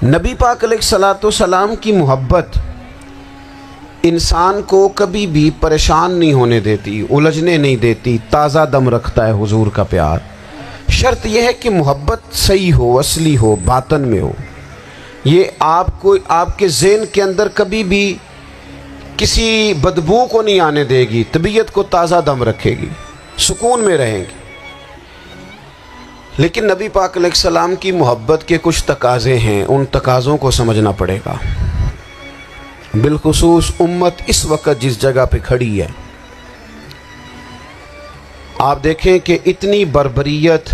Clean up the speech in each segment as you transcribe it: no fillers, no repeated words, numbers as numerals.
نبی پاک علیہ الصلوۃ والسلام کی محبت انسان کو کبھی بھی پریشان نہیں ہونے دیتی، الجھنے نہیں دیتی، تازہ دم رکھتا ہے حضور کا پیار۔ شرط یہ ہے کہ محبت صحیح ہو، اصلی ہو، باطن میں ہو۔ یہ آپ کے ذہن کے اندر کبھی بھی کسی بدبو کو نہیں آنے دے گی، طبیعت کو تازہ دم رکھے گی، سکون میں رہیں گے۔ لیکن نبی پاک علیہ السلام کی محبت کے کچھ تقاضے ہیں، ان تقاضوں کو سمجھنا پڑے گا، بالخصوص امت اس وقت جس جگہ پہ کھڑی ہے۔ آپ دیکھیں کہ اتنی بربریت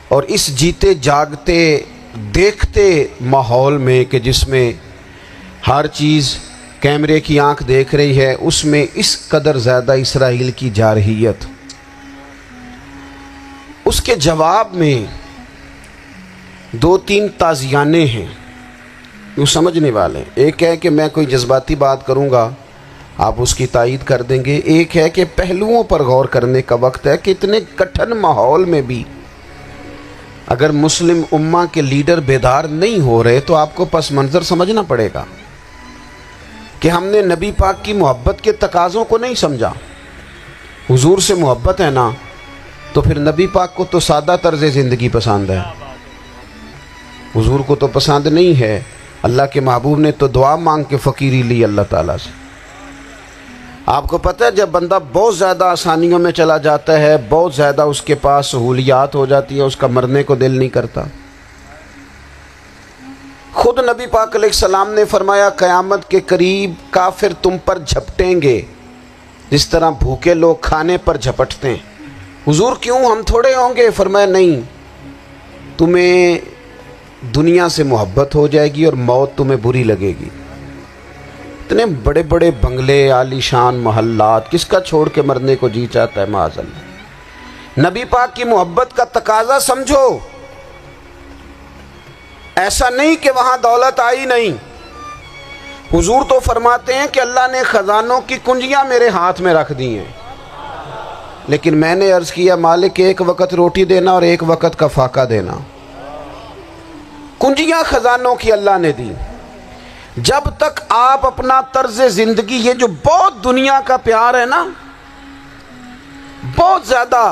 اور اس جیتے جاگتے دیکھتے ماحول میں کہ جس میں ہر چیز کیمرے کی آنکھ دیکھ رہی ہے، اس میں اس قدر زیادہ اسرائیل کی جارحیت، اس کے جواب میں دو تین تازیانے ہیں وہ سمجھنے والے۔ ایک ہے کہ میں کوئی جذباتی بات کروں گا، آپ اس کی تائید کر دیں گے۔ ایک ہے کہ پہلوؤں پر غور کرنے کا وقت ہے کہ اتنے کٹھن ماحول میں بھی اگر مسلم امہ کے لیڈر بیدار نہیں ہو رہے تو آپ کو پس منظر سمجھنا پڑے گا کہ ہم نے نبی پاک کی محبت کے تقاضوں کو نہیں سمجھا۔ حضور سے محبت ہے نا تو پھر نبی پاک کو تو سادہ طرز زندگی پسند ہے، حضور کو تو پسند نہیں ہے۔ اللہ کے محبوب نے تو دعا مانگ کے فقیری لی اللہ تعالیٰ سے۔ آپ کو پتہ ہے جب بندہ بہت زیادہ آسانیوں میں چلا جاتا ہے، بہت زیادہ اس کے پاس سہولیات ہو جاتی ہے، اس کا مرنے کو دل نہیں کرتا۔ خود نبی پاک علیہ السلام نے فرمایا قیامت کے قریب کافر تم پر جھپٹیں گے جس طرح بھوکے لوگ کھانے پر جھپٹتے ہیں۔ حضور کیوں، ہم تھوڑے ہوں گے؟ فرمایا نہیں، تمہیں دنیا سے محبت ہو جائے گی اور موت تمہیں بری لگے گی۔ اتنے بڑے بڑے بنگلے، عالی شان محلات، کس کا چھوڑ کے مرنے کو جی چاہتا ہے معاذ اللہ۔ نبی پاک کی محبت کا تقاضا سمجھو، ایسا نہیں کہ وہاں دولت آئی نہیں۔ حضور تو فرماتے ہیں کہ اللہ نے خزانوں کی کنجیاں میرے ہاتھ میں رکھ دی ہیں، لیکن میں نے عرض کیا مالک ایک وقت روٹی دینا اور ایک وقت کا فاقہ دینا۔ کنجیاں خزانوں کی اللہ نے دی۔ جب تک آپ اپنا طرز زندگی، یہ جو بہت دنیا کا پیار ہے نا، بہت زیادہ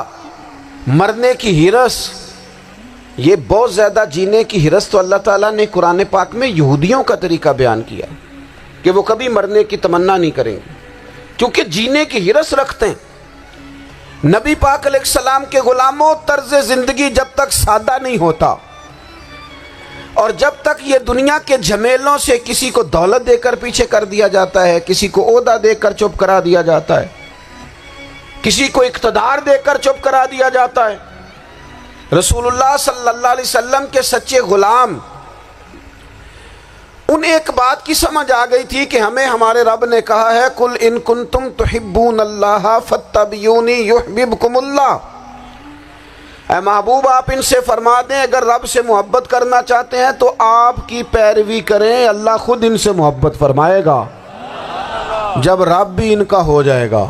مرنے کی ہرس، یہ بہت زیادہ جینے کی ہرس، تو اللہ تعالیٰ نے قرآن پاک میں یہودیوں کا طریقہ بیان کیا کہ وہ کبھی مرنے کی تمنا نہیں کریں گے کیونکہ جینے کی ہرس رکھتے ہیں۔ نبی پاک علیہ السلام کے غلاموں، طرز زندگی جب تک سادہ نہیں ہوتا اور جب تک یہ دنیا کے جھمیلوں سے کسی کو دولت دے کر پیچھے کر دیا جاتا ہے، کسی کو عہدہ دے کر چپ کرا دیا جاتا ہے، کسی کو اقتدار دے کر چپ کرا دیا جاتا ہے، رسول اللہ صلی اللہ علیہ وسلم کے سچے غلام انہیں ایک بات کی سمجھ آ گئی تھی کہ ہمیں ہمارے رب نے کہا ہے قل ان کنتم تحبون اللہ فاتبعونی یحببکم اللہ۔ اے محبوب آپ ان سے فرما دیں اگر رب سے محبت کرنا چاہتے ہیں تو آپ کی پیروی کریں، اللہ خود ان سے محبت فرمائے گا جب رب بھی ان کا ہو جائے گا،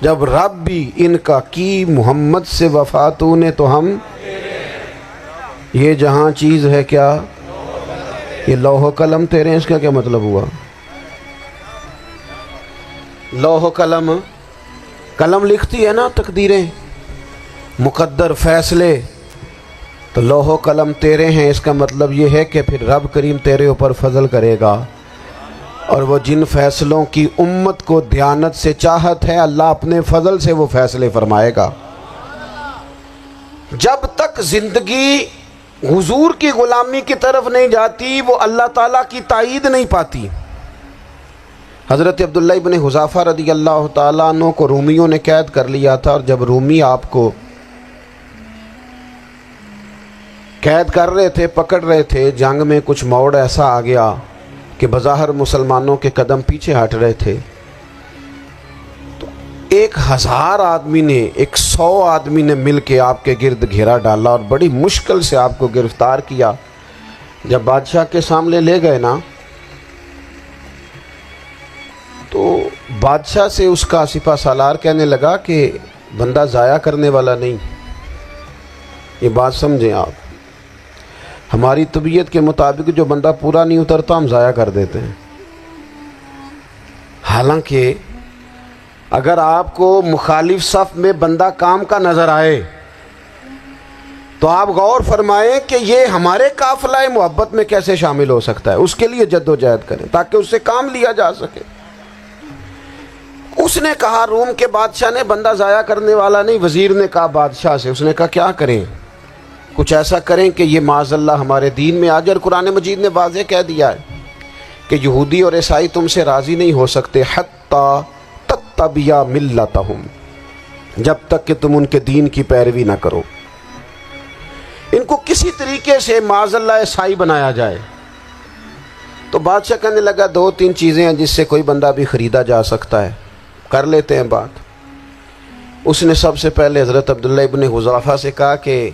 جب رب بھی ان کا کی محمد سے وفاتوں نے تو ہم، یہ جہاں چیز ہے کیا، یہ لوح و قلم تیرے ہیں، اس کا کیا مطلب ہوا؟ لوح و قلم، قلم لکھتی ہے نا تقدیریں، مقدر فیصلے، تو لوح و قلم تیرے ہیں، اس کا مطلب یہ ہے کہ پھر رب کریم تیرے اوپر فضل کرے گا، اور وہ جن فیصلوں کی امت کو دیانت سے چاہت ہے اللہ اپنے فضل سے وہ فیصلے فرمائے گا۔ جب تک زندگی حضور کی غلامی کی طرف نہیں جاتی وہ اللہ تعالیٰ کی تائید نہیں پاتی۔ حضرت عبداللہ ابن حذافہ رضی اللہ تعالیٰ عنہ کو رومیوں نے قید کر لیا تھا، اور جب رومی آپ کو قید کر رہے تھے، پکڑ رہے تھے، جنگ میں کچھ موڑ ایسا آ گیا کہ بظاہر مسلمانوں کے قدم پیچھے ہٹ رہے تھے، تو 1000 آدمی نے، 100 آدمی نے مل کے آپ کے گرد گھیرا ڈالا اور بڑی مشکل سے آپ کو گرفتار کیا۔ جب بادشاہ کے سامنے لے گئے نا تو بادشاہ سے اس کا سپہ سالار کہنے لگا کہ بندہ ضائع کرنے والا نہیں، یہ بات سمجھیں آپ۔ ہماری طبیعت کے مطابق جو بندہ پورا نہیں اترتا ہم ضائع کر دیتے ہیں. حالانکہ اگر آپ کو مخالف صف میں بندہ کام کا نظر آئے تو آپ غور فرمائیں کہ یہ ہمارے قافلہ محبت میں کیسے شامل ہو سکتا ہے. اس کے لیے جد و جہد کریں تاکہ اس سے کام لیا جا سکے. اس نے کہا روم کے بادشاہ نے بندہ ضائع کرنے والا نہیں. وزیر نے کہا بادشاہ سے, اس نے کہا کیا کریں؟ کچھ ایسا کریں کہ یہ معاذ اللہ ہمارے دین میں آ جائے. اور قرآن مجید نے واضح کہہ دیا ہے کہ یہودی اور عیسائی تم سے راضی نہیں ہو سکتے حتی تتبع ملتہم, جب تک کہ تم ان کے دین کی پیروی نہ کرو. ان کو کسی طریقے سے معاذ اللہ عیسائی بنایا جائے. تو بادشاہ کہنے لگا 2-3 چیزیں ہیں جس سے کوئی بندہ بھی خریدا جا سکتا ہے, کر لیتے ہیں بات. اس نے سب سے پہلے حضرت عبداللہ ابن حذافہ سے کہا کہ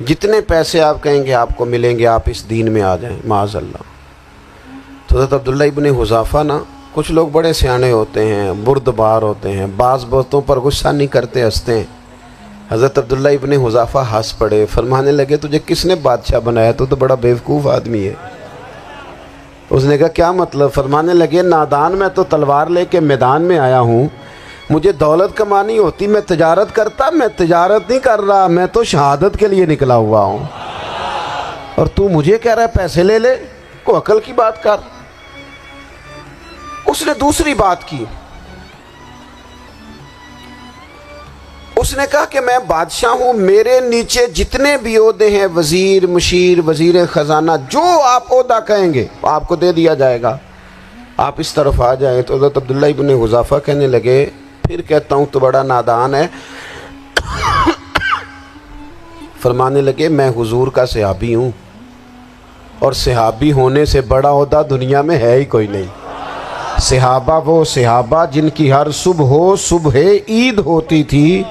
جتنے پیسے آپ کہیں گے آپ کو ملیں گے, آپ اس دین میں آ جائیں معاذ اللہ. تو حضرت عبداللہ ابن حذافہ نا, کچھ لوگ بڑے سیانے ہوتے ہیں, بردبار ہوتے ہیں, بعض باتوں پر غصہ نہیں کرتے, ہنستے ہیں. حضرت عبداللہ ابن حذافہ ہنس پڑے, فرمانے لگے تجھے کس نے بادشاہ بنایا؟ تو بڑا بیوقوف آدمی ہے. اس نے کہا کیا مطلب؟ فرمانے لگے نادان, میں تو تلوار لے کے میدان میں آیا ہوں, مجھے دولت کمانی ہوتی میں تجارت کرتا, میں تجارت نہیں کر رہا, میں تو شہادت کے لیے نکلا ہوا ہوں. اور تو مجھے کہہ رہا ہے پیسے لے لے, کو عقل کی بات کر. اس نے دوسری بات کی, اس نے کہا کہ میں بادشاہ ہوں, میرے نیچے جتنے بھی عہدے ہیں, وزیر, مشیر, وزیر خزانہ, جو آپ عہدہ کہیں گے آپ کو دے دیا جائے گا, آپ اس طرف آ جائیں. تو حضرت عبداللہ ابن حذافہ کہنے لگے پھر کہتا ہوں تو بڑا نادان ہے. فرمانے لگے میں حضور کا صحابی ہوں, اور صحابی ہونے سے بڑا عہدہ دنیا میں ہے ہی کوئی نہیں. صحابہ وہ صحابہ جن کی ہر صبح عید ہوتی تھی,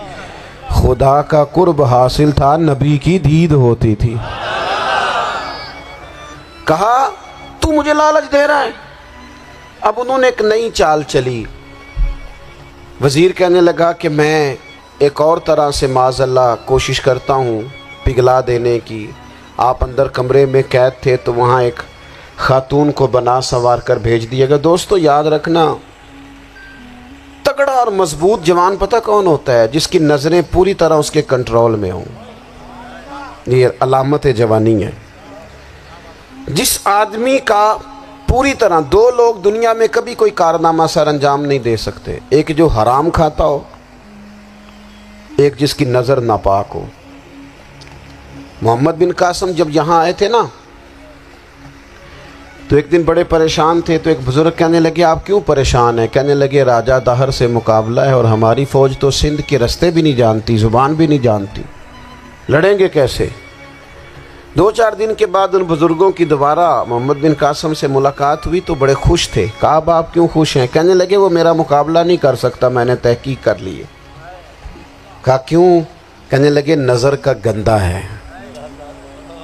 خدا کا قرب حاصل تھا, نبی کی دید ہوتی تھی. کہا تو مجھے لالچ دے رہا ہے. اب انہوں نے ایک نئی چال چلی. وزیر کہنے لگا کہ میں ایک اور طرح سے معاذ اللہ کوشش کرتا ہوں پگھلا دینے کی. آپ اندر کمرے میں قید تھے تو وہاں ایک خاتون کو بنا سنوار کر بھیج دیا گیا. دوستو یاد رکھنا, تگڑا اور مضبوط جوان پتہ کون ہوتا ہے؟ جس کی نظریں پوری طرح اس کے کنٹرول میں ہوں. یہ علامت جوانی ہے. جس آدمی کا پوری طرح, 2 لوگ دنیا میں کبھی کوئی کارنامہ سر انجام نہیں دے سکتے, ایک جو حرام کھاتا ہو, ایک جس کی نظر ناپاک ہو. محمد بن قاسم جب یہاں آئے تھے نا تو ایک دن بڑے پریشان تھے. تو ایک بزرگ کہنے لگے آپ کیوں پریشان ہیں؟ کہنے لگے راجہ دہر سے مقابلہ ہے, اور ہماری فوج تو سندھ کے رستے بھی نہیں جانتی, زبان بھی نہیں جانتی, لڑیں گے کیسے؟ 2-4 دن کے بعد ان بزرگوں کی دوبارہ محمد بن قاسم سے ملاقات ہوئی تو بڑے خوش تھے. کہا اب آپ کیوں خوش ہیں؟ کہنے لگے وہ میرا مقابلہ نہیں کر سکتا, میں نے تحقیق کر لی ہے. کہا کیوں؟ کہنے لگے نظر کا گندہ ہے,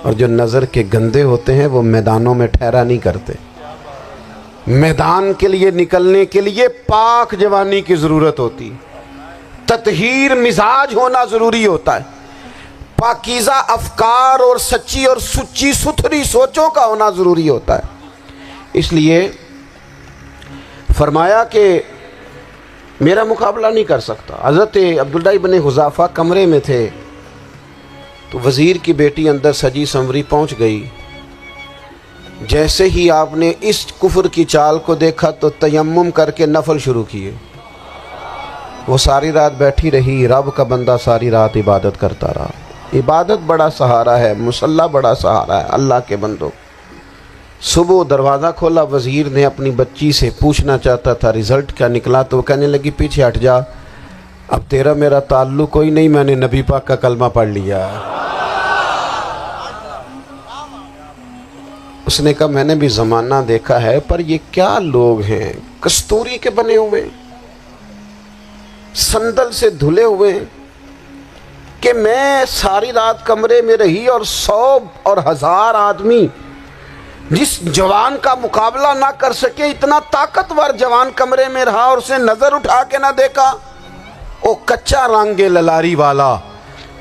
اور جو نظر کے گندے ہوتے ہیں وہ میدانوں میں ٹھہرا نہیں کرتے. میدان کے لیے نکلنے کے لیے پاک جوانی کی ضرورت ہوتی, تطہیر مزاج ہونا ضروری ہوتا ہے, پاکیزہ افکار اور سچی اور سچی ستھری سوچوں کا ہونا ضروری ہوتا ہے. اس لیے فرمایا کہ میرا مقابلہ نہیں کر سکتا. حضرت عبداللہ ابن حذافہ کمرے میں تھے تو وزیر کی بیٹی اندر سجی سنوری پہنچ گئی. جیسے ہی آپ نے اس کفر کی چال کو دیکھا تو تیمم کر کے نفل شروع کیے. وہ ساری رات بیٹھی رہی, رب کا بندہ ساری رات عبادت کرتا رہا. عبادت بڑا سہارا ہے, مصلی بڑا سہارا ہے اللہ کے بندوں. صبح دروازہ کھولا, وزیر نے اپنی بچی سے پوچھنا چاہتا تھا رزلٹ کیا نکلا, تو وہ کہنے لگی پیچھے ہٹ جا, اب تیرا میرا تعلق کوئی نہیں, میں نے نبی پاک کا کلمہ پڑھ لیا. اس نے کہا میں نے بھی زمانہ دیکھا ہے, پر یہ کیا لوگ ہیں, کستوری کے بنے ہوئے, سندل سے دھلے ہوئے, کہ میں ساری رات کمرے میں رہی اور 100 اور 1000 آدمی جس جوان کا مقابلہ نہ کر سکے, اتنا طاقتور جوان کمرے میں رہا اور اسے نظر اٹھا کے نہ دیکھا. او کچا رنگ للاری والا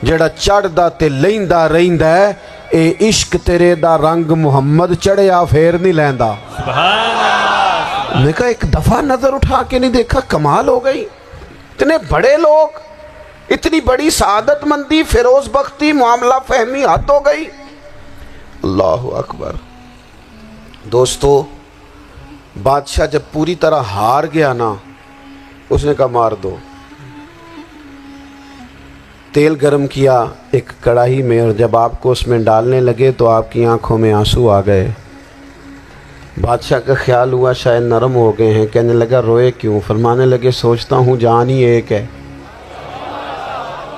جڑا چڑھدا تے لیندا رہندا ہے, اے عشق تیرے دا رنگ محمد چڑھیا پھر نہیں لیندا۔ میں نے کہا ایک دفعہ نظر اٹھا کے نہیں دیکھا؟ کمال ہو گئی، اتنے بڑے لوگ، اتنی بڑی سعادت مندی، فیروز بختی، معاملہ فہمی حد ہو گئی۔ اللہ اکبر۔ دوستو بادشاہ جب پوری طرح ہار گیا نا، اس نے کہا مار دو۔ تیل گرم کیا ایک کڑاہی میں، اور جب آپ کو اس میں ڈالنے لگے تو آپ کی آنکھوں میں آنسو آ گئے۔ بادشاہ کا خیال ہوا شاید نرم ہو گئے ہیں، کہنے لگا روئے کیوں؟ فرمانے لگے سوچتا ہوں جان ہی ایک ہے،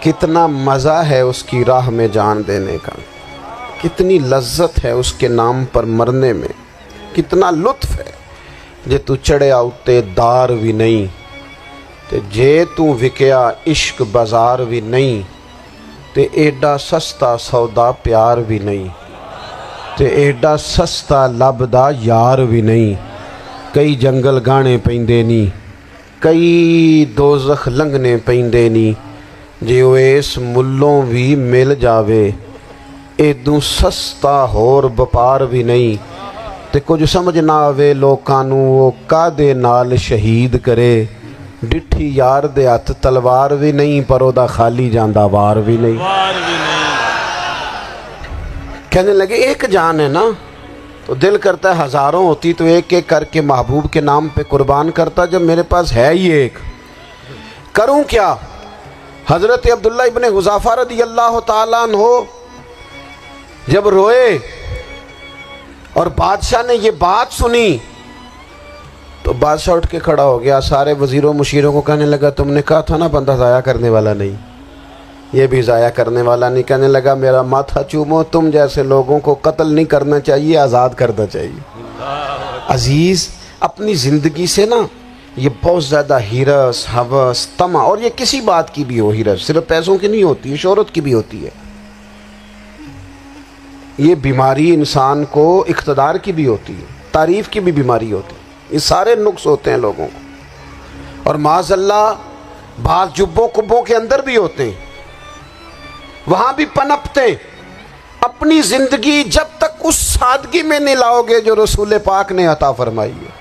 کتنا مزہ ہے اس کی راہ میں جان دینے کا، کتنی لذت ہے اس کے نام پر مرنے میں، کتنا لطف ہے۔ جے تو چڑھیا اتے دار بھی نہیں تے جے تو وکیا عشق بازار بھی نہیں، تے ایڈا سستا سودا پیار بھی نہیں، تے ایڈا سستا لبدا یار بھی نہیں۔ کئی جنگل گانے پیندے نی، کئی دوزخ لنگنے پیندے نی، جے وہ اس ملوں بھی مل جاوے ایدوں سستا ہور بپار بھی نہیں۔ تے کچھ سمجھ نہ آوے لوکاں نوں وہ کادے نال شہید کرے، ڈٹھی یار دے ہاتھ تلوار بھی نہیں، پر او دا خالی جاندہ وار بھی نہیں۔ کہنے لگے ایک جان ہے نا، تو دل کرتا ہے ہزاروں ہوتی تو ایک ایک کر کے محبوب کے نام پہ قربان کرتا، جب میرے پاس ہے ہی ایک، کروں کیا؟ حضرت عبداللہ ابن حذافہ رضی اللہ تعالیٰ عنہ جب روئے اور بادشاہ نے یہ بات سنی تو بادشاہ اٹھ کے کھڑا ہو گیا، سارے وزیروں مشیروں کو کہنے لگا تم نے کہا تھا نا بندہ ضائع کرنے والا نہیں، یہ بھی ضائع کرنے والا نہیں۔ کہنے لگا میرا ماتھا چومو، تم جیسے لوگوں کو قتل نہیں کرنا چاہیے، آزاد کرنا چاہیے۔ عزیز اپنی زندگی سے نا یہ بہت زیادہ ہرس، ہوس، طمع، اور یہ کسی بات کی بھی ہو، ہرس صرف پیسوں کی نہیں ہوتی ہے، شہرت کی بھی ہوتی ہے، یہ بیماری انسان کو اقتدار کی بھی ہوتی ہے، تعریف کی بھی بیماری ہوتی ہے، یہ سارے نقص ہوتے ہیں لوگوں کو، اور معاذ اللہ بعض جبوں کبوں کے اندر بھی ہوتے ہیں، وہاں بھی پنپتے ہیں۔ اپنی زندگی جب تک اس سادگی میں نہیں لاؤ گے جو رسول پاک نے عطا فرمائی ہے،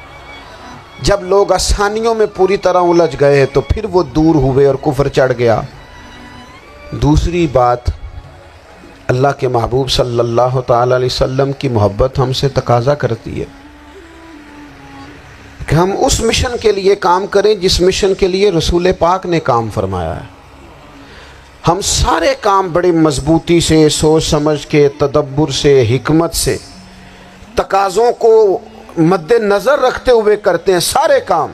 جب لوگ آسانیوں میں پوری طرح الجھ گئے تو پھر وہ دور ہوئے اور کفر چڑھ گیا۔ دوسری بات، اللہ کے محبوب صلی اللہ تعالی علیہ وسلم کی محبت ہم سے تقاضا کرتی ہے کہ ہم اس مشن کے لیے کام کریں جس مشن کے لیے رسول پاک نے کام فرمایا ہے۔ ہم سارے کام بڑی مضبوطی سے، سوچ سمجھ کے، تدبر سے، حکمت سے، تقاضوں کو مد نظر رکھتے ہوئے کرتے ہیں سارے کام۔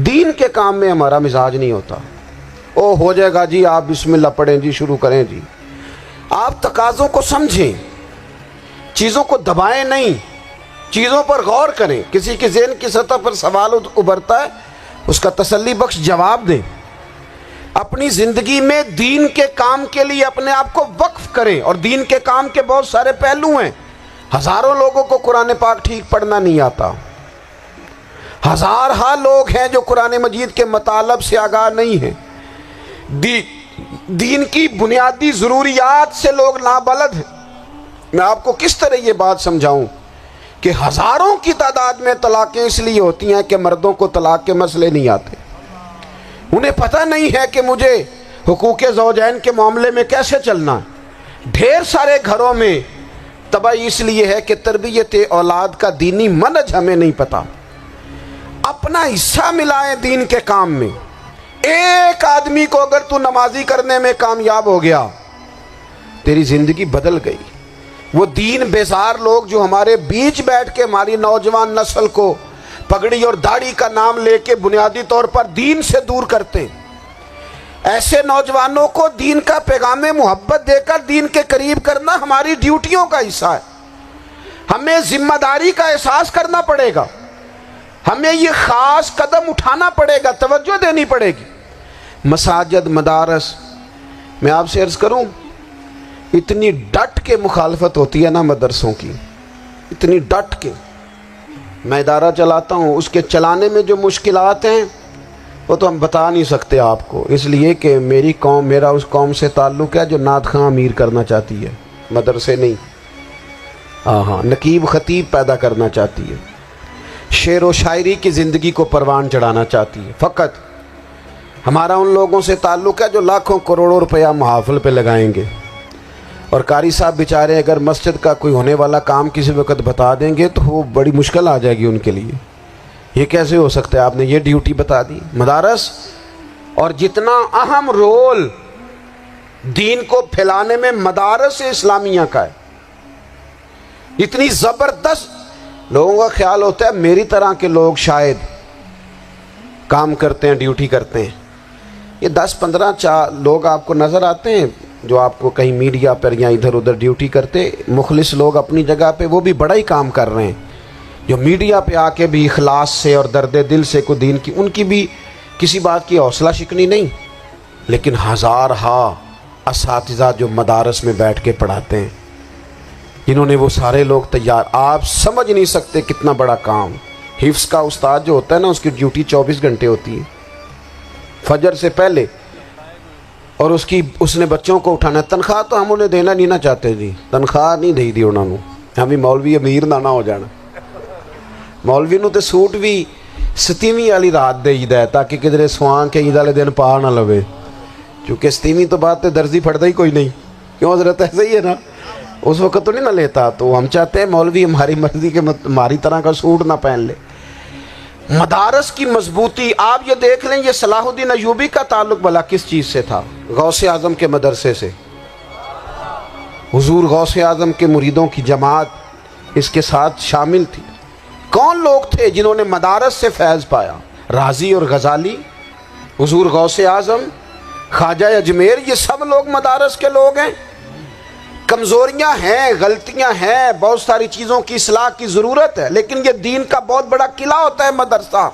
دین کے کام میں ہمارا مزاج نہیں ہوتا، او ہو جائے گا جی، آپ بسم اللہ پڑھیں جی، شروع کریں جی۔ آپ تقاضوں کو سمجھیں، چیزوں کو دبائیں نہیں، چیزوں پر غور کریں۔ کسی کے ذہن کی سطح پر سوال ابھرتا ہے، اس کا تسلی بخش جواب دیں۔ اپنی زندگی میں دین کے کام کے لیے اپنے آپ کو وقف کریں، اور دین کے کام کے بہت سارے پہلو ہیں۔ ہزاروں لوگوں کو قرآن پاک ٹھیک پڑھنا نہیں آتا، ہزارہا لوگ ہیں جو قرآن مجید کے مطالب سے آگاہ نہیں ہیں، دین کی بنیادی ضروریات سے لوگ نابلد ہیں۔ میں آپ کو کس طرح یہ بات سمجھاؤں کہ ہزاروں کی تعداد میں طلاقیں اس لیے ہوتی ہیں کہ مردوں کو طلاق کے مسئلے نہیں آتے، انہیں پتہ نہیں ہے کہ مجھے حقوق زوجین کے معاملے میں کیسے چلنا ہے۔ ڈھیر سارے گھروں میں تباہی اس لیے ہے کہ تربیت اولاد کا دینی منہج ہمیں نہیں پتہ۔ اپنا حصہ ملائیں دین کے کام میں۔ ایک آدمی کو اگر تو نمازی کرنے میں کامیاب ہو گیا، تیری زندگی بدل گئی۔ وہ دین بیزار لوگ جو ہمارے بیچ بیٹھ کے ہماری نوجوان نسل کو پگڑی اور داڑھی کا نام لے کے بنیادی طور پر دین سے دور کرتے ہیں، ایسے نوجوانوں کو دین کا پیغام محبت دے کر دین کے قریب کرنا ہماری ڈیوٹیوں کا حصہ ہے۔ ہمیں ذمہ داری کا احساس کرنا پڑے گا، ہمیں یہ خاص قدم اٹھانا پڑے گا، توجہ دینی پڑے گی۔ مساجد، مدارس، میں آپ سے عرض کروں، اتنی ڈٹ کے مخالفت ہوتی ہے نا مدرسوں کی، اتنی ڈٹ کے۔ میں ادارہ چلاتا ہوں، اس کے چلانے میں جو مشکلات ہیں وہ تو ہم بتا نہیں سکتے آپ کو، اس لیے کہ میری قوم، میرا اس قوم سے تعلق ہے جو نعت خواں امیر کرنا چاہتی ہے۔ مدرسے نہیں. ہاں نقیب خطیب پیدا کرنا چاہتی ہے, شعر و شاعری کی زندگی کو پروان چڑھانا چاہتی ہے. فقط ہمارا ان لوگوں سے تعلق ہے جو لاکھوں کروڑوں روپیہ محافل پہ لگائیں گے, اور قاری صاحب بیچارے اگر مسجد کا کوئی ہونے والا کام کسی وقت بتا دیں گے تو وہ بڑی مشکل آ جائے گی ان کے لیے. یہ کیسے ہو سکتا ہے, آپ نے یہ ڈیوٹی بتا دی. مدارس اور جتنا اہم رول دین کو پھیلانے میں مدارس اسلامیہ کا ہے, اتنی زبردست. لوگوں کا خیال ہوتا ہے میری طرح کے لوگ شاید کام کرتے ہیں, ڈیوٹی کرتے ہیں. یہ 10-15 لوگ آپ کو نظر آتے ہیں جو آپ کو کہیں میڈیا پر یا ادھر ادھر ڈیوٹی کرتے. مخلص لوگ اپنی جگہ پہ وہ بھی بڑا ہی کام کر رہے ہیں, جو میڈیا پہ آ کے بھی اخلاص سے اور درد دل سے کو دین کی, ان کی بھی کسی بات کی حوصلہ شکنی نہیں. لیکن ہزارہا اساتذہ جو مدارس میں بیٹھ کے پڑھاتے ہیں, جنہوں نے وہ سارے لوگ تیار, آپ سمجھ نہیں سکتے کتنا بڑا کام. حفظ کا استاد جو ہوتا ہے نا, اس کی ڈیوٹی 24 گھنٹے ہوتی ہے فجر سے پہلے, اور اس نے بچوں کو اٹھانا. تنخواہ تو ہم انہیں دینا نہیں نہ چاہتے جی, تنخواہ نہیں دے دی انہوں نے. ہمیں مولوی امیر نہ ہو جانا. مولوی نو تے سوٹ بھی 27ویں والی رات دے ہے تاکہ کدھر سوان کے عید والے دن پا نہ لوے, چونکہ 27ویں تو بعد تے درزی پھڑتا ہی کوئی نہیں. کیوں حضرت ایسے ہی ہے نا, اس وقت تو نہیں نہ لیتا. تو ہم چاہتے ہیں مولوی ہماری مرضی کے ہماری طرح کا سوٹ نہ پہن لے. مدارس کی مضبوطی آپ یہ دیکھ لیں, یہ صلاح الدین ایوبی کا تعلق بھلا کس چیز سے تھا؟ غوث اعظم کے مدرسے سے. حضور غوث اعظم کے مریدوں کی جماعت اس کے ساتھ شامل تھی. کون لوگ تھے جنہوں نے مدارس سے فیض پایا؟ رازی اور غزالی, حضور غوث اعظم, خواجہ اجمیر, یہ سب لوگ مدارس کے لوگ ہیں. کمزوریاں ہیں, غلطیاں ہیں, بہت ساری چیزوں کی اصلاح کی ضرورت ہے, لیکن یہ دین کا بہت بڑا قلعہ ہوتا ہے مدرسہ.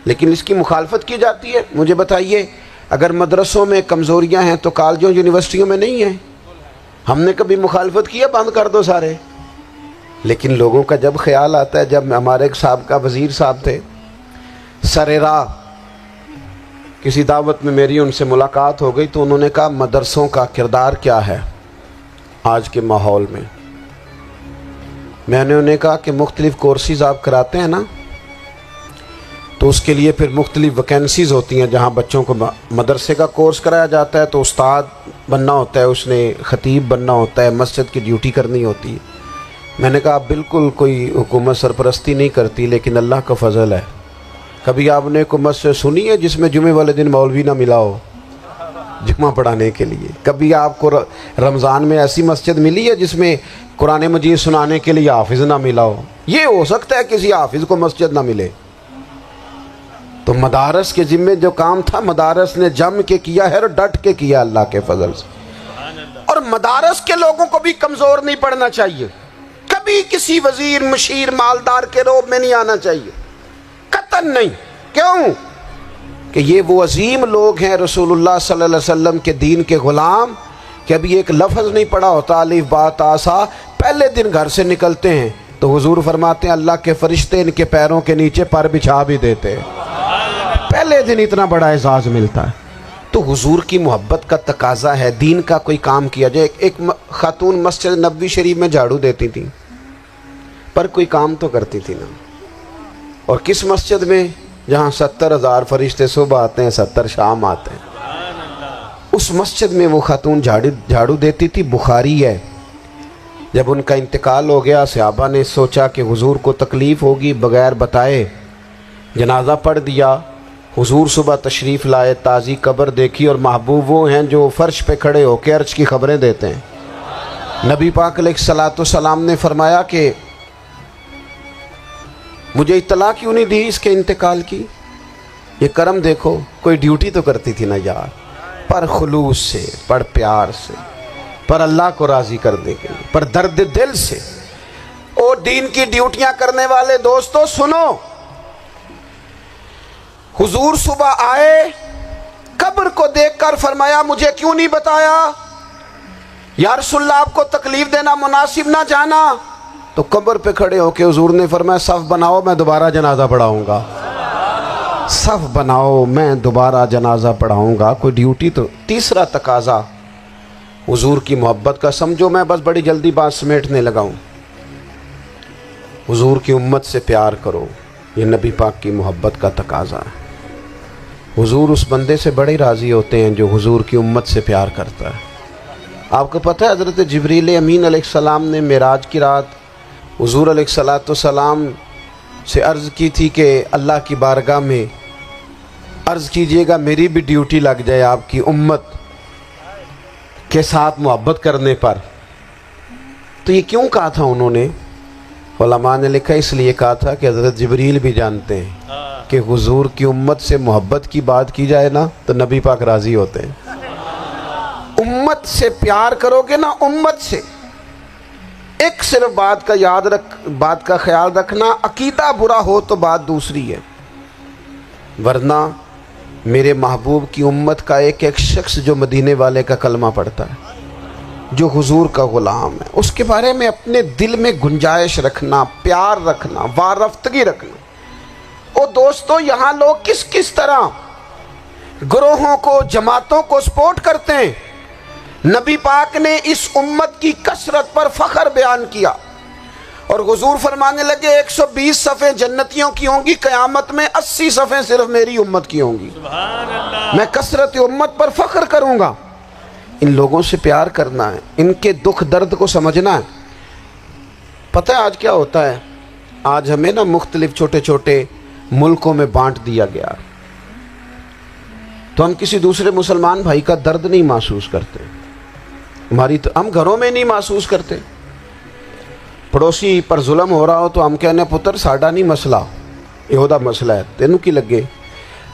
لیکن اس کی مخالفت کی جاتی ہے. مجھے بتائیے, اگر مدرسوں میں کمزوریاں ہیں تو کالجوں یونیورسٹیوں میں نہیں ہیں؟ ہم نے کبھی مخالفت کی ہے بند کر دو سارے؟ لیکن لوگوں کا جب خیال آتا ہے, جب ہمارے ایک سابقہ وزیر صاحب تھے سر راہ, کسی دعوت میں میری ان سے ملاقات ہو گئی تو انہوں نے کہا مدرسوں کا کردار کیا ہے آج کے ماحول میں؟ میں نے انہیں کہا کہ مختلف کورسز آپ کراتے ہیں نا, تو اس کے لیے پھر مختلف ویکینسیز ہوتی ہیں. جہاں بچوں کو مدرسے کا کورس کرایا جاتا ہے تو استاد بننا ہوتا ہے, اس نے خطیب بننا ہوتا ہے, مسجد کی ڈیوٹی کرنی ہوتی ہے. میں نے کہا آپ بالکل کوئی حکومت سرپرستی نہیں کرتی, لیکن اللہ کا فضل ہے. کبھی آپ نے حکومت سے سنی ہے جس میں جمعے والے دن مولوی نہ ملا ہو جمعہ پڑھانے کے لیے؟ کبھی آپ کو رمضان میں ایسی مسجد ملی ہے جس میں قرآن مجید سنانے کے لیے حافظ نہ ملا ہو؟ یہ ہو سکتا ہے کسی حافظ کو مسجد نہ ملے. تو مدارس کے ذمے جو کام تھا مدارس نے جم کے کیا ہے اور ڈٹ کے کیا اللہ کے فضل سے. اور مدارس کے لوگوں کو بھی کمزور نہیں پڑنا چاہیے, کبھی کسی وزیر مشیر مالدار کے روب میں نہیں آنا چاہیے, قطعاً نہیں. کیوں کہ یہ وہ عظیم لوگ ہیں رسول اللہ صلی اللہ علیہ وسلم کے دین کے غلام, کہ ابھی ایک لفظ نہیں پڑا ہوتا الف با تا سا, پہلے دن گھر سے نکلتے ہیں تو حضور فرماتے ہیں اللہ کے فرشتے ان کے پیروں کے نیچے پر بچھا بھی دیتے ہیں. پہلے دن اتنا بڑا اعزاز ملتا ہے. تو حضور کی محبت کا تقاضا ہے, دین کا کوئی کام کیا جائے. ایک خاتون مسجد نبوی شریف میں جھاڑو دیتی تھی پر کوئی کام تو کرتی تھی نا. اور کس مسجد میں؟ جہاں 70,000 فرشتے صبح آتے ہیں 70 شام آتے ہیں, اس مسجد میں وہ خاتون جھاڑو دیتی تھی. بخاری ہے, جب ان کا انتقال ہو گیا صحابہ نے سوچا کہ حضور کو تکلیف ہوگی, بغیر بتائے جنازہ پڑھ دیا. حضور صبح تشریف لائے, تازی قبر دیکھی, اور محبوب وہ ہیں جو فرش پہ کھڑے ہو کے عرش کی خبریں دیتے ہیں. نبی پاک علیہ الصلوۃ والسلام نے فرمایا کہ مجھے اطلاع کیوں نہیں دی اس کے انتقال کی؟ یہ کرم دیکھو, کوئی ڈیوٹی تو کرتی تھی نا یار, پر خلوص سے, پر پیار سے, پر اللہ کو راضی کرنے کے لیے, پر درد دل سے. اور دین کی ڈیوٹیاں کرنے والے دوستو سنو, حضور صبح آئے, قبر کو دیکھ کر فرمایا مجھے کیوں نہیں بتایا؟ یا رسول اللہ آپ کو تکلیف دینا مناسب نہ جانا. تو قبر پہ کھڑے ہو کے حضور نے فرمایا صف بناؤ میں دوبارہ جنازہ پڑھاؤں گا. صف بناؤ میں دوبارہ جنازہ پڑھاؤں گا. کوئی ڈیوٹی تو. تیسرا تقاضا حضور کی محبت کا سمجھو، میں بس بڑی جلدی بات سمیٹنے لگا ہوں. حضور کی امت سے پیار کرو، یہ نبی پاک کی محبت کا تقاضا ہے. حضور اس بندے سے بڑے راضی ہوتے ہیں جو حضور کی امت سے پیار کرتا ہے. آپ کو پتہ ہے حضرت جبریل امین علیہ السلام نے معراج کی رات حضور علیہ السلام سے عرض کی تھی کہ اللہ کی بارگاہ میں عرض کیجئے گا میری بھی ڈیوٹی لگ جائے آپ کی امت کے ساتھ محبت کرنے پر. تو یہ کیوں کہا تھا انہوں نے؟ علماء نے لکھا اس لیے کہا تھا کہ حضرت جبریل بھی جانتے ہیں کہ حضور کی امت سے محبت کی بات کی جائے نا تو نبی پاک راضی ہوتے ہیں. امت سے پیار کرو گے نا، امت سے. ایک صرف بات کا خیال رکھنا، عقیدہ برا ہو تو بات دوسری ہے، ورنہ میرے محبوب کی امت کا ایک ایک شخص جو مدینے والے کا کلمہ پڑھتا ہے، جو حضور کا غلام ہے، اس کے بارے میں اپنے دل میں گنجائش رکھنا، پیار رکھنا، وارفتگی رکھنا. اور دوستو یہاں لوگ کس طرح گروہوں کو، جماعتوں کو سپورٹ کرتے ہیں. نبی پاک نے اس امت کی کثرت پر فخر بیان کیا اور حضور فرمانے لگے 120 صفیں جنتیوں کی ہوں گی، قیامت میں 80 صفیں صرف میری امت کی ہوں گی. سبحان اللہ. میں کثرت امت پر فخر کروں گا. ان لوگوں سے پیار کرنا ہے، ان کے دکھ درد کو سمجھنا ہے. پتہ ہے آج کیا ہوتا ہے؟ آج ہمیں نا مختلف چھوٹے چھوٹے ملکوں میں بانٹ دیا گیا، تو ہم کسی دوسرے مسلمان بھائی کا درد نہیں محسوس کرتے. ہم گھروں میں نہیں محسوس کرتے. پڑوسی پر ظلم ہو رہا ہو تو ہم کہنے پتر ساڈا نہیں مسئلہ، یہ دا مسئلہ ہے، تینوں کی لگے.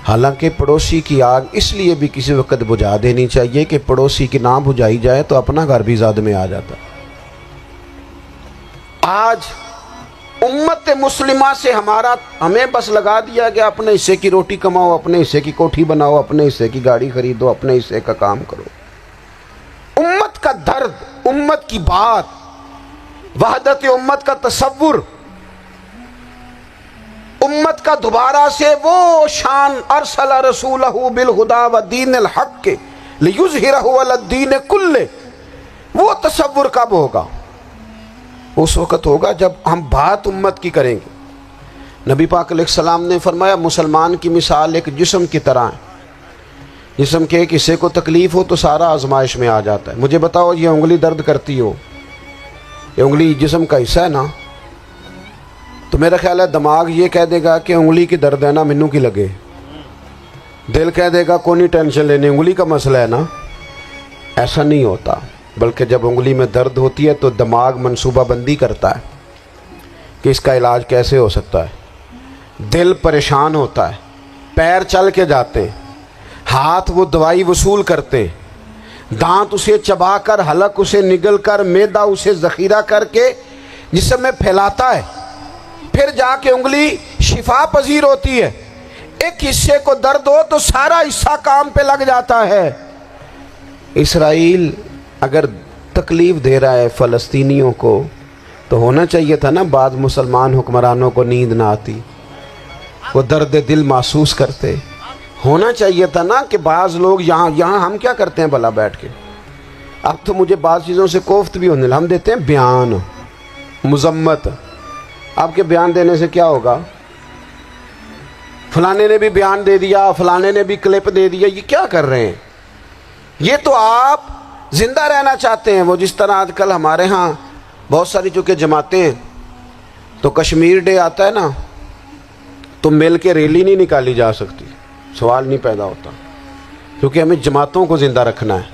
حالانکہ پڑوسی کی آگ اس لیے بھی کسی وقت بجھا دینی چاہیے کہ پڑوسی کی نہ بجھائی جائے تو اپنا گھر بھی زاد میں آ جاتا. آج امت مسلمہ سے ہمیں بس لگا دیا گیا اپنے حصے کی روٹی کماؤ، اپنے حصے کی کوٹھی بناؤ، اپنے حصے کی گاڑی خریدو، اپنے حصے کا کام کرو. امت کا درد، امت کی بات، وحدت امت کا تصور، امت کا دوبارہ سے وہ شان ارسل رسولہ بالہدی ودین الحق لیظہرہ علی الدین کلہ، وہ تصور کب ہوگا؟ اس وقت ہوگا جب ہم بات امت کی کریں گے. نبی پاک علیہ السلام نے فرمایا مسلمان کی مثال ایک جسم کی طرح ہے. جسم کے ایک حصے کو تکلیف ہو تو سارا آزمائش میں آ جاتا ہے. مجھے بتاؤ یہ انگلی درد کرتی ہو، یہ انگلی جسم کا حصہ ہے نا، تو میرا خیال ہے دماغ یہ کہہ دے گا کہ انگلی کی درد ہے نا مینوں کی لگے. دل کہہ دے گا کوئی نہیں ٹینشن لینے، انگلی کا مسئلہ ہے نا. ایسا نہیں ہوتا، بلکہ جب انگلی میں درد ہوتی ہے تو دماغ منصوبہ بندی کرتا ہے کہ اس کا علاج کیسے ہو سکتا ہے. دل پریشان ہوتا ہے، پیر چل کے جاتے ہیں، ہاتھ وہ دوائی وصول کرتے، دانت اسے چبا کر، حلق اسے نگل کر، معدہ اسے ذخیرہ کر کے جسم میں پھیلاتا ہے، پھر جا کے انگلی شفا پذیر ہوتی ہے. ایک حصے کو درد ہو تو سارا حصہ کام پہ لگ جاتا ہے. اسرائیل اگر تکلیف دے رہا ہے فلسطینیوں کو تو ہونا چاہیے تھا نا بعض مسلمان حکمرانوں کو نیند نہ آتی، وہ درد دل محسوس کرتے. ہونا چاہیے تھا نا کہ بعض لوگ یہاں ہم کیا کرتے ہیں بھلا بیٹھ کے؟ اب تو مجھے بعض چیزوں سے کوفت بھی ہونے لگا. ہم دیتے ہیں بیان، مذمت. آپ کے بیان دینے سے کیا ہوگا؟ فلانے نے بھی بیان دے دیا، فلانے نے بھی کلپ دے دیا. یہ کیا کر رہے ہیں؟ یہ تو آپ زندہ رہنا چاہتے ہیں. وہ جس طرح آج کل ہمارے ہاں بہت ساری چونکہ جماعتیں ہیں تو کشمیر ڈے آتا ہے نا تو مل کے ریلی نہیں نکالی جا سکتی، سوال نہیں پیدا ہوتا، کیونکہ ہمیں جماعتوں کو زندہ رکھنا ہے.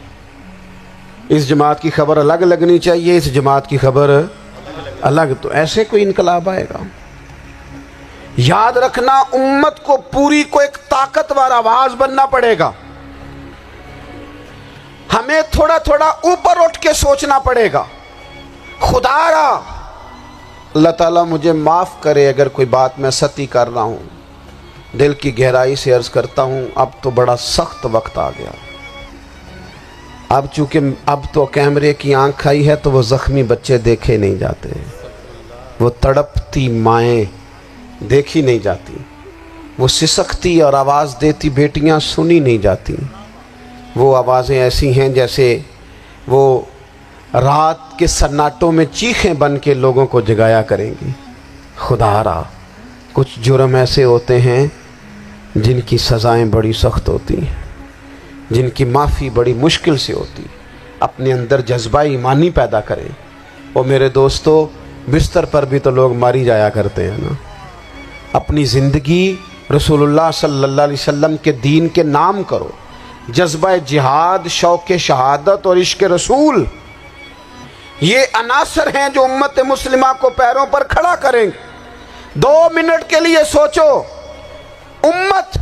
اس جماعت کی خبر الگ لگنی چاہیے، اس جماعت کی خبر الگ. تو ایسے کوئی انقلاب آئے گا؟ یاد رکھنا امت کو پوری کو ایک طاقتور آواز بننا پڑے گا. ہمیں تھوڑا تھوڑا اوپر اٹھ کے سوچنا پڑے گا. خدا را اللہ تعالیٰ مجھے معاف کرے اگر کوئی بات میں ستی کر رہا ہوں. دل کی گہرائی سے عرض کرتا ہوں اب تو بڑا سخت وقت آ گیا. اب چونکہ اب تو کیمرے کی آنکھ آئی ہے تو وہ زخمی بچے دیکھے نہیں جاتے، وہ تڑپتی مائیں دیکھی نہیں جاتی، وہ سسکتی اور آواز دیتی بیٹیاں سنی نہیں جاتی. وہ آوازیں ایسی ہیں جیسے وہ رات کے سناٹوں میں چیخیں بن کے لوگوں کو جگایا کریں گی۔ خدا را کچھ جرم ایسے ہوتے ہیں جن کی سزائیں بڑی سخت ہوتی ہیں، جن کی معافی بڑی مشکل سے ہوتی ہے۔ اپنے اندر جذبہ ایمانی پیدا کریں۔ اور میرے دوستو، بستر پر بھی تو لوگ ماری جایا کرتے ہیں نا۔ اپنی زندگی رسول اللہ صلی اللہ علیہ وسلم کے دین کے نام کرو۔ جذبہ جہاد، شوق شہادت اور عشق رسول، یہ عناصر ہیں جو امت مسلمہ کو پیروں پر کھڑا کریں گے۔ 2 منٹ کے لیے سوچو، امت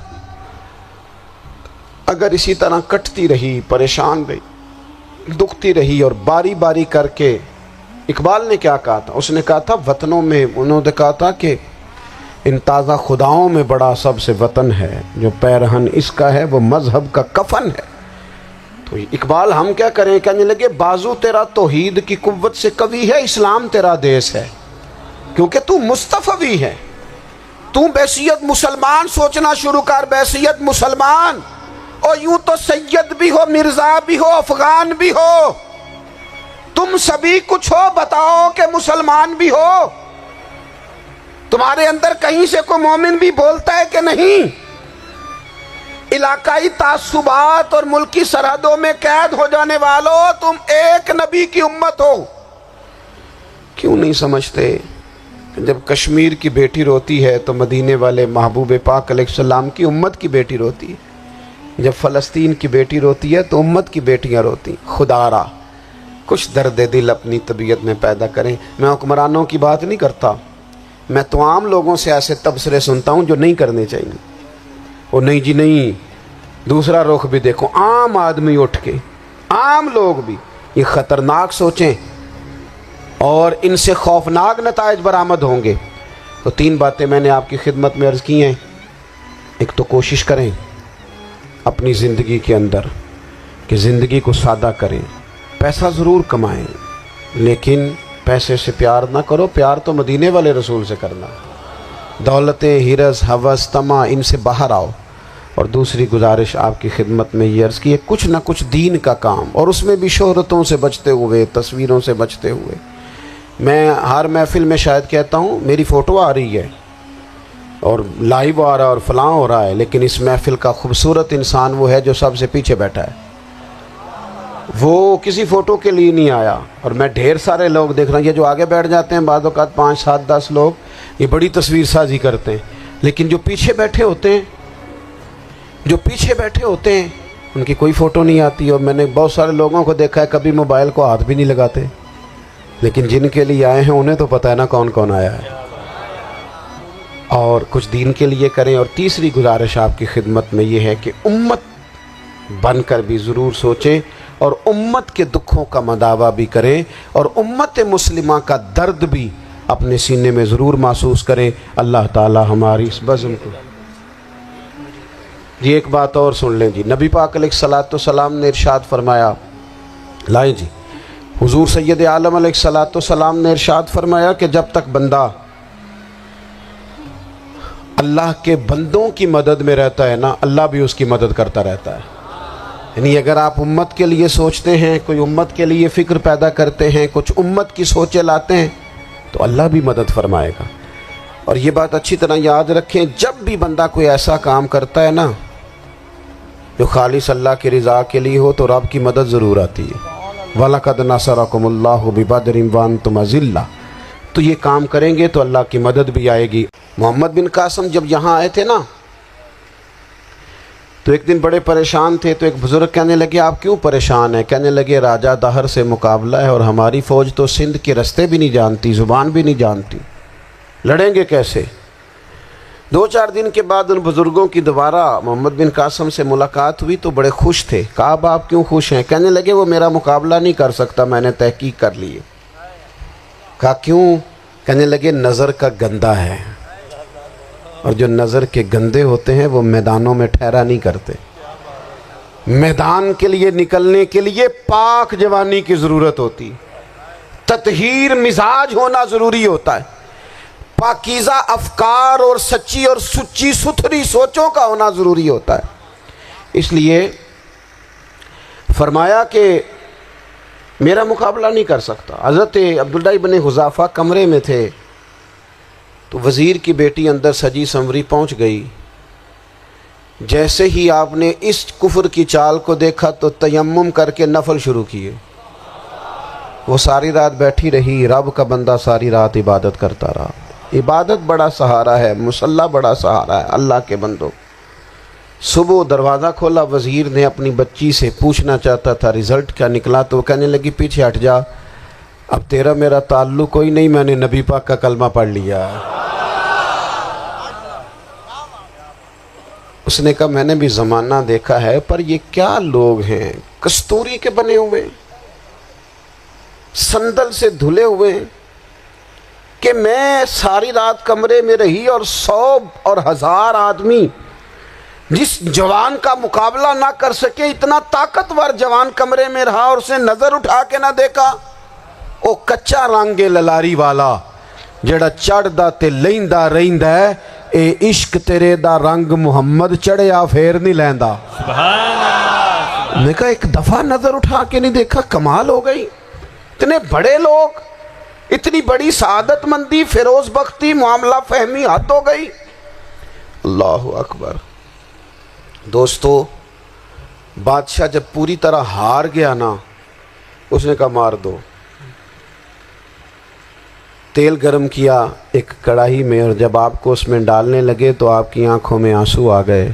اگر اسی طرح کٹتی رہی، پریشان رہی، دکھتی رہی، اور باری باری کر کے، اقبال نے کیا کہا تھا؟ اس نے کہا تھا وطنوں میں، انہوں نے کہا تھا کہ ان تازہ خداؤں میں بڑا سب سے وطن ہے، جو پیرہن اس کا ہے وہ مذہب کا کفن ہے۔ تو اقبال ہم کیا کریں؟ کہنے لگے بازو تیرا توحید کی قوت سے قوی ہے، اسلام تیرا دیس ہے، کیونکہ تو مصطفی ہے۔ تو بحیثیت مسلمان سوچنا شروع کر، بحیثیت مسلمان، اور یوں تو سید بھی ہو، مرزا بھی ہو، افغان بھی ہو، تم سبھی کچھ ہو، بتاؤ کہ مسلمان بھی ہو۔ تمہارے اندر کہیں سے کوئی مومن بھی بولتا ہے کہ نہیں؟ علاقائی تعصبات اور ملکی سرحدوں میں قید ہو جانے والوں، تم ایک نبی کی امت ہو۔ کیوں نہیں سمجھتے کہ جب کشمیر کی بیٹی روتی ہے تو مدینے والے محبوب پاک علیہ السلام کی امت کی بیٹی روتی ہے، جب فلسطین کی بیٹی روتی ہے تو امت کی بیٹیاں روتی ہیں۔ خدا را کچھ درد دل اپنی طبیعت میں پیدا کریں۔ میں حکمرانوں کی بات نہیں کرتا، میں تو عام لوگوں سے ایسے تبصرے سنتا ہوں جو نہیں کرنے چاہیے۔ وہ نہیں جی نہیں، دوسرا رخ بھی دیکھو، عام آدمی اٹھ کے، عام لوگ بھی یہ خطرناک سوچیں اور ان سے خوفناک نتائج برآمد ہوں گے۔ تو 3 باتیں میں نے آپ کی خدمت میں عرض کی ہیں۔ ایک تو کوشش کریں اپنی زندگی کے اندر کہ زندگی کو سادہ کریں، پیسہ ضرور کمائیں لیکن پیسے سے پیار نہ کرو، پیار تو مدینے والے رسول سے کرنا۔ دولتیں، ہرس، ہوس، طمع، ان سے باہر آؤ۔ اور دوسری گزارش آپ کی خدمت میں یہ عرض کی ہے، کچھ نہ کچھ دین کا کام، اور اس میں بھی شہرتوں سے بچتے ہوئے، تصویروں سے بچتے ہوئے۔ میں ہر محفل میں شاید کہتا ہوں میری فوٹو آ رہی ہے اور لائیو آ رہا ہے اور فلاں ہو رہا ہے، لیکن اس محفل کا خوبصورت انسان وہ ہے جو سب سے پیچھے بیٹھا ہے۔ وہ کسی فوٹو کے لیے نہیں آیا۔ اور میں ڈھیر سارے لوگ دیکھ رہا ہوں، یہ جو آگے بیٹھ جاتے ہیں بعض اوقات 5، 7، 10 لوگ، یہ بڑی تصویر سازی کرتے ہیں، لیکن جو پیچھے بیٹھے ہوتے ہیں، ان کی کوئی فوٹو نہیں آتی۔ اور میں نے بہت سارے لوگوں کو دیکھا ہے کبھی موبائل کو ہاتھ بھی نہیں لگاتے، لیکن جن کے لیے آئے ہیں انہیں تو پتہ ہے نا کون کون آیا ہے۔ اور کچھ دین کے لیے کریں۔ اور تیسری گزارش آپ کی خدمت میں یہ ہے کہ امت بن کر بھی ضرور سوچیں اور امت کے دکھوں کا مداوع بھی کریں، اور امت مسلمہ کا درد بھی اپنے سینے میں ضرور محسوس کریں۔ اللہ تعالی ہماری اس بزم کو جی ایک بات اور سن لیں جی۔ نبی پاک علیہ الصلوۃ والسلام نے ارشاد فرمایا، لائیں جی، حضور سید عالم علیہ الصلوۃ والسلام نے ارشاد فرمایا کہ جب تک بندہ اللہ کے بندوں کی مدد میں رہتا ہے نا، اللہ بھی اس کی مدد کرتا رہتا ہے۔ یعنی اگر آپ امت کے لیے سوچتے ہیں، کوئی امت کے لیے فکر پیدا کرتے ہیں، کچھ امت کی سوچیں لاتے ہیں، تو اللہ بھی مدد فرمائے گا۔ اور یہ بات اچھی طرح یاد رکھیں، جب بھی بندہ کوئی ایسا کام کرتا ہے نا جو خالص اللہ کی رضا کے لیے ہو، تو رب کی مدد ضرور آتی ہے۔ وَلَقَدْ نَصَرَكُمُ اللَّهُ بِبَدْرٍ وَأَنْتُمْ أَذِلَّةٌ۔ تو یہ کام کریں گے تو اللہ کی مدد بھی آئے گی۔ محمد بن قاسم جب یہاں آئے تھے نا تو ایک دن بڑے پریشان تھے، تو ایک بزرگ کہنے لگے آپ کیوں پریشان ہیں؟ کہنے لگے راجہ دہر سے مقابلہ ہے اور ہماری فوج تو سندھ کے رستے بھی نہیں جانتی، زبان بھی نہیں جانتی، لڑیں گے کیسے؟ 2-4 دن کے بعد ان بزرگوں کی دوبارہ محمد بن قاسم سے ملاقات ہوئی تو بڑے خوش تھے۔ کہا اب آپ کیوں خوش ہیں؟ کہنے لگے وہ میرا مقابلہ نہیں کر سکتا، میں نے تحقیق کر لی ہے۔ کہا کیوں؟ کہنے لگے نظر کا گندہ ہے، اور جو نظر کے گندے ہوتے ہیں وہ میدانوں میں ٹھہرا نہیں کرتے۔ میدان کے لیے نکلنے کے لیے پاک جوانی کی ضرورت ہوتی، تطہیر مزاج ہونا ضروری ہوتا ہے، پاکیزہ افکار اور سچی اور سچی ستھری سوچوں کا ہونا ضروری ہوتا ہے۔ اس لیے فرمایا کہ میرا مقابلہ نہیں کر سکتا۔ حضرت عبداللہ ابن حذافہ کمرے میں تھے تو وزیر کی بیٹی اندر سجی سنوری پہنچ گئی۔ جیسے ہی آپ نے اس کفر کی چال کو دیکھا تو تیمم کر کے نفل شروع کیے۔ وہ ساری رات بیٹھی رہی، رب کا بندہ ساری رات عبادت کرتا رہا۔ عبادت بڑا سہارا ہے، مصلی بڑا سہارا ہے اللہ کے بندوں۔ صبح دروازہ کھولا، وزیر نے اپنی بچی سے پوچھنا چاہتا تھا رزلٹ کیا نکلا، تو وہ کہنے لگی پیچھے ہٹ جا، اب تیرا میرا تعلق کوئی نہیں، میں نے نبی پاک کا کلمہ پڑھ لیا۔ اس نے کہا میں نے بھی زمانہ دیکھا ہے، پر یہ کیا لوگ ہیں، کستوری کے بنے ہوئے، سندل سے دھلے ہوئے، کہ میں ساری رات کمرے میں رہی اور 100 اور 1000 آدمی جس جوان کا مقابلہ نہ کر سکے، اتنا طاقتور جوان کمرے میں رہا اور اسے نظر اٹھا کے نہ دیکھا۔ او کچا رنگے للاری والا جڑا چڑھ دا تے لیندا رہندا ہے، اے عشق تیرے دا رنگ محمد چڑھیا پھر نہیں لیندا۔ سبحان اللہ۔ میں کہا ایک دفعہ نظر اٹھا کے نہیں دیکھا، کمال ہو گئی۔ اتنے بڑے لوگ، اتنی بڑی سعادت مندی، فیروز بختی، معاملہ فہمی، حد ہو گئی۔ اللہ اکبر۔ دوستو، بادشاہ جب پوری طرح ہار گیا نا، اس نے کہا مار دو۔ تیل گرم کیا ایک کڑاہی میں، اور جب آپ کو اس میں ڈالنے لگے تو آپ کی آنکھوں میں آنسو آ گئے۔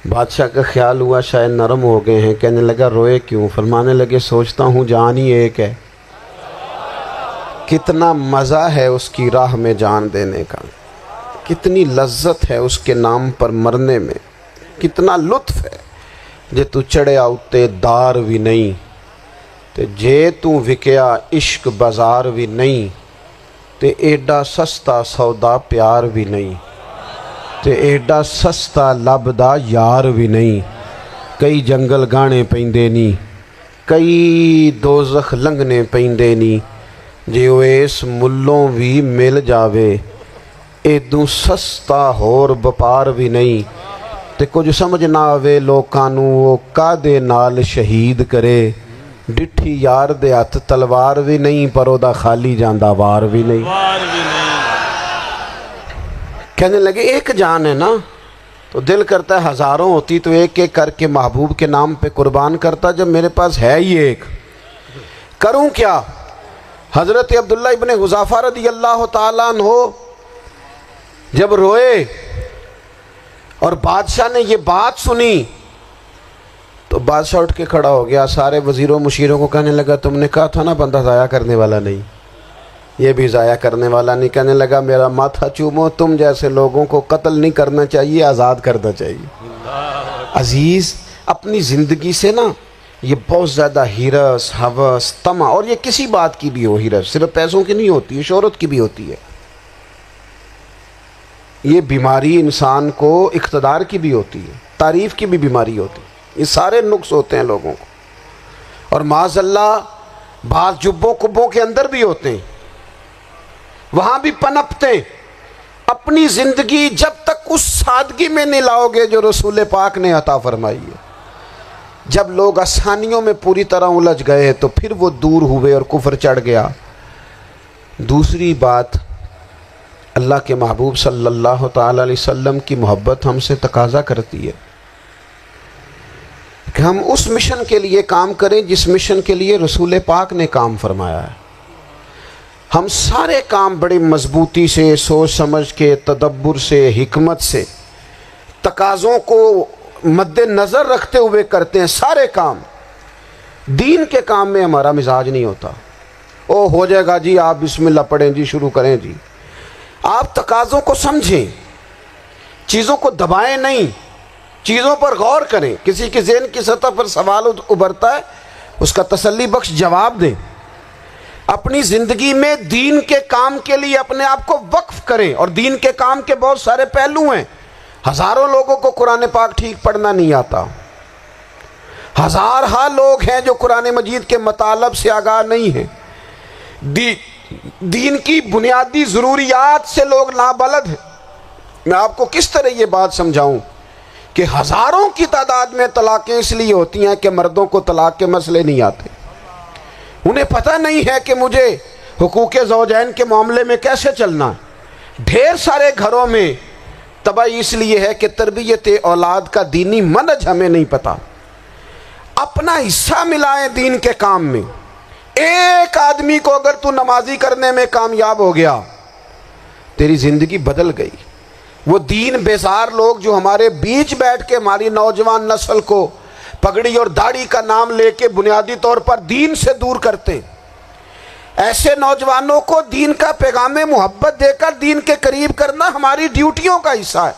بادشاہ کا خیال ہوا شاید نرم ہو گئے ہیں، کہنے لگا روئے کیوں؟ فرمانے لگے سوچتا ہوں جان ہی ایک ہے، کتنا مزہ ہے اس کی راہ میں جان دینے کا، کتنی لذت ہے اس کے نام پر مرنے میں، کتنا لطف ہے۔ جے تو چڑھیا اتے دار بھی نہیں تے جے تو وکیا عشق بازار بھی نہیں، تے ایڈا سستا سودا پیار بھی نہیں، تے ایڈا سستا لبدا یار بھی نہیں۔ کئی جنگل گانے پیندے نی، کئی دوزخ لنگنے پیندے نی، جے وہ اس ملوں بھی مل جاوے ایدوں سستا ہور بپار بھی نہیں۔ تے کچھ سمجھ نہ آوے لوکاں نوں وہ کادے نال شہید کرے، ڈٹھی یار دے ہاتھ تلوار بھی نہیں، پر او دا خالی جاندہ وار بھی نہیں۔ کہنے لگے ایک جان ہے نا، تو دل کرتا ہے ہزاروں ہوتی تو ایک ایک کر کے محبوب کے نام پہ قربان کرتا، جب میرے پاس ہے ہی ایک، کروں کیا؟ حضرت عبداللہ ابن حذافہ رضی اللہ تعالیٰ عنہ جب روئے اور بادشاہ نے یہ بات سنی تو بادشاہ اٹھ کے کھڑا ہو گیا، سارے وزیروں مشیروں کو کہنے لگا تم نے کہا تھا نا بندہ ضائع کرنے والا نہیں، یہ بھی ضائع کرنے والا نہیں۔ کہنے لگا میرا ماتھا چومو، تم جیسے لوگوں کو قتل نہیں کرنا چاہیے، آزاد کرنا چاہیے۔ عزیز، اپنی زندگی سے نا یہ بہت زیادہ ہرس، ہوس، طمع، اور یہ کسی بات کی بھی ہو، ہرس صرف پیسوں کی نہیں ہوتی ہے، شہرت کی بھی ہوتی ہے، یہ بیماری انسان کو اقتدار کی بھی ہوتی ہے، تعریف کی بھی بیماری ہوتی ہے، یہ سارے نقص ہوتے ہیں لوگوں کو، اور معاذ اللہ بعض جبوں کبوں کے اندر بھی ہوتے ہیں، وہاں بھی پنپتے ہیں۔ اپنی زندگی جب تک اس سادگی میں نہیں لاؤ گے جو رسول پاک نے عطا فرمائی ہے، جب لوگ آسانیوں میں پوری طرح الجھ گئے تو پھر وہ دور ہوئے اور کفر چڑھ گیا۔ دوسری بات، اللہ کے محبوب صلی اللہ تعالی علیہ وسلم کی محبت ہم سے تقاضا کرتی ہے کہ ہم اس مشن کے لیے کام کریں جس مشن کے لیے رسول پاک نے کام فرمایا ہے۔ ہم سارے کام بڑی مضبوطی سے، سوچ سمجھ کے، تدبر سے، حکمت سے، تقاضوں کو مد نظر رکھتے ہوئے کرتے ہیں سارے کام۔ دین کے کام میں ہمارا مزاج نہیں ہوتا، او ہو جائے گا جی، آپ بسم اللہ پڑھیں جی، شروع کریں جی۔ آپ تقاضوں کو سمجھیں، چیزوں کو دبائیں نہیں، چیزوں پر غور کریں۔ کسی کے ذہن کی سطح پر سوال ابھرتا ہے، اس کا تسلی بخش جواب دیں۔ اپنی زندگی میں دین کے کام کے لیے اپنے آپ کو وقف کریں، اور دین کے کام کے بہت سارے پہلو ہیں۔ ہزاروں لوگوں کو قرآن پاک ٹھیک پڑھنا نہیں آتا، ہزارہا لوگ ہیں جو قرآن مجید کے مطالب سے آگاہ نہیں ہیں، دین کی بنیادی ضروریات سے لوگ نابلد ہیں۔ میں آپ کو کس طرح یہ بات سمجھاؤں کہ ہزاروں کی تعداد میں طلاقیں اس لیے ہوتی ہیں کہ مردوں کو طلاق کے مسئلے نہیں آتے، انہیں پتہ نہیں ہے کہ مجھے حقوق زوجین کے معاملے میں کیسے چلنا ہے۔ ڈھیر سارے گھروں میں تباہی اس لیے ہے کہ تربیت اولاد کا دینی منہج ہمیں نہیں پتہ۔ اپنا حصہ ملائیں دین کے کام میں۔ ایک آدمی کو اگر تو نمازی کرنے میں کامیاب ہو گیا، تیری زندگی بدل گئی۔ وہ دین بیزار لوگ جو ہمارے بیچ بیٹھ کے ہماری نوجوان نسل کو پگڑی اور داڑھی کا نام لے کے بنیادی طور پر دین سے دور کرتے، ایسے نوجوانوں کو دین کا پیغام محبت دے کر دین کے قریب کرنا ہماری ڈیوٹیوں کا حصہ ہے۔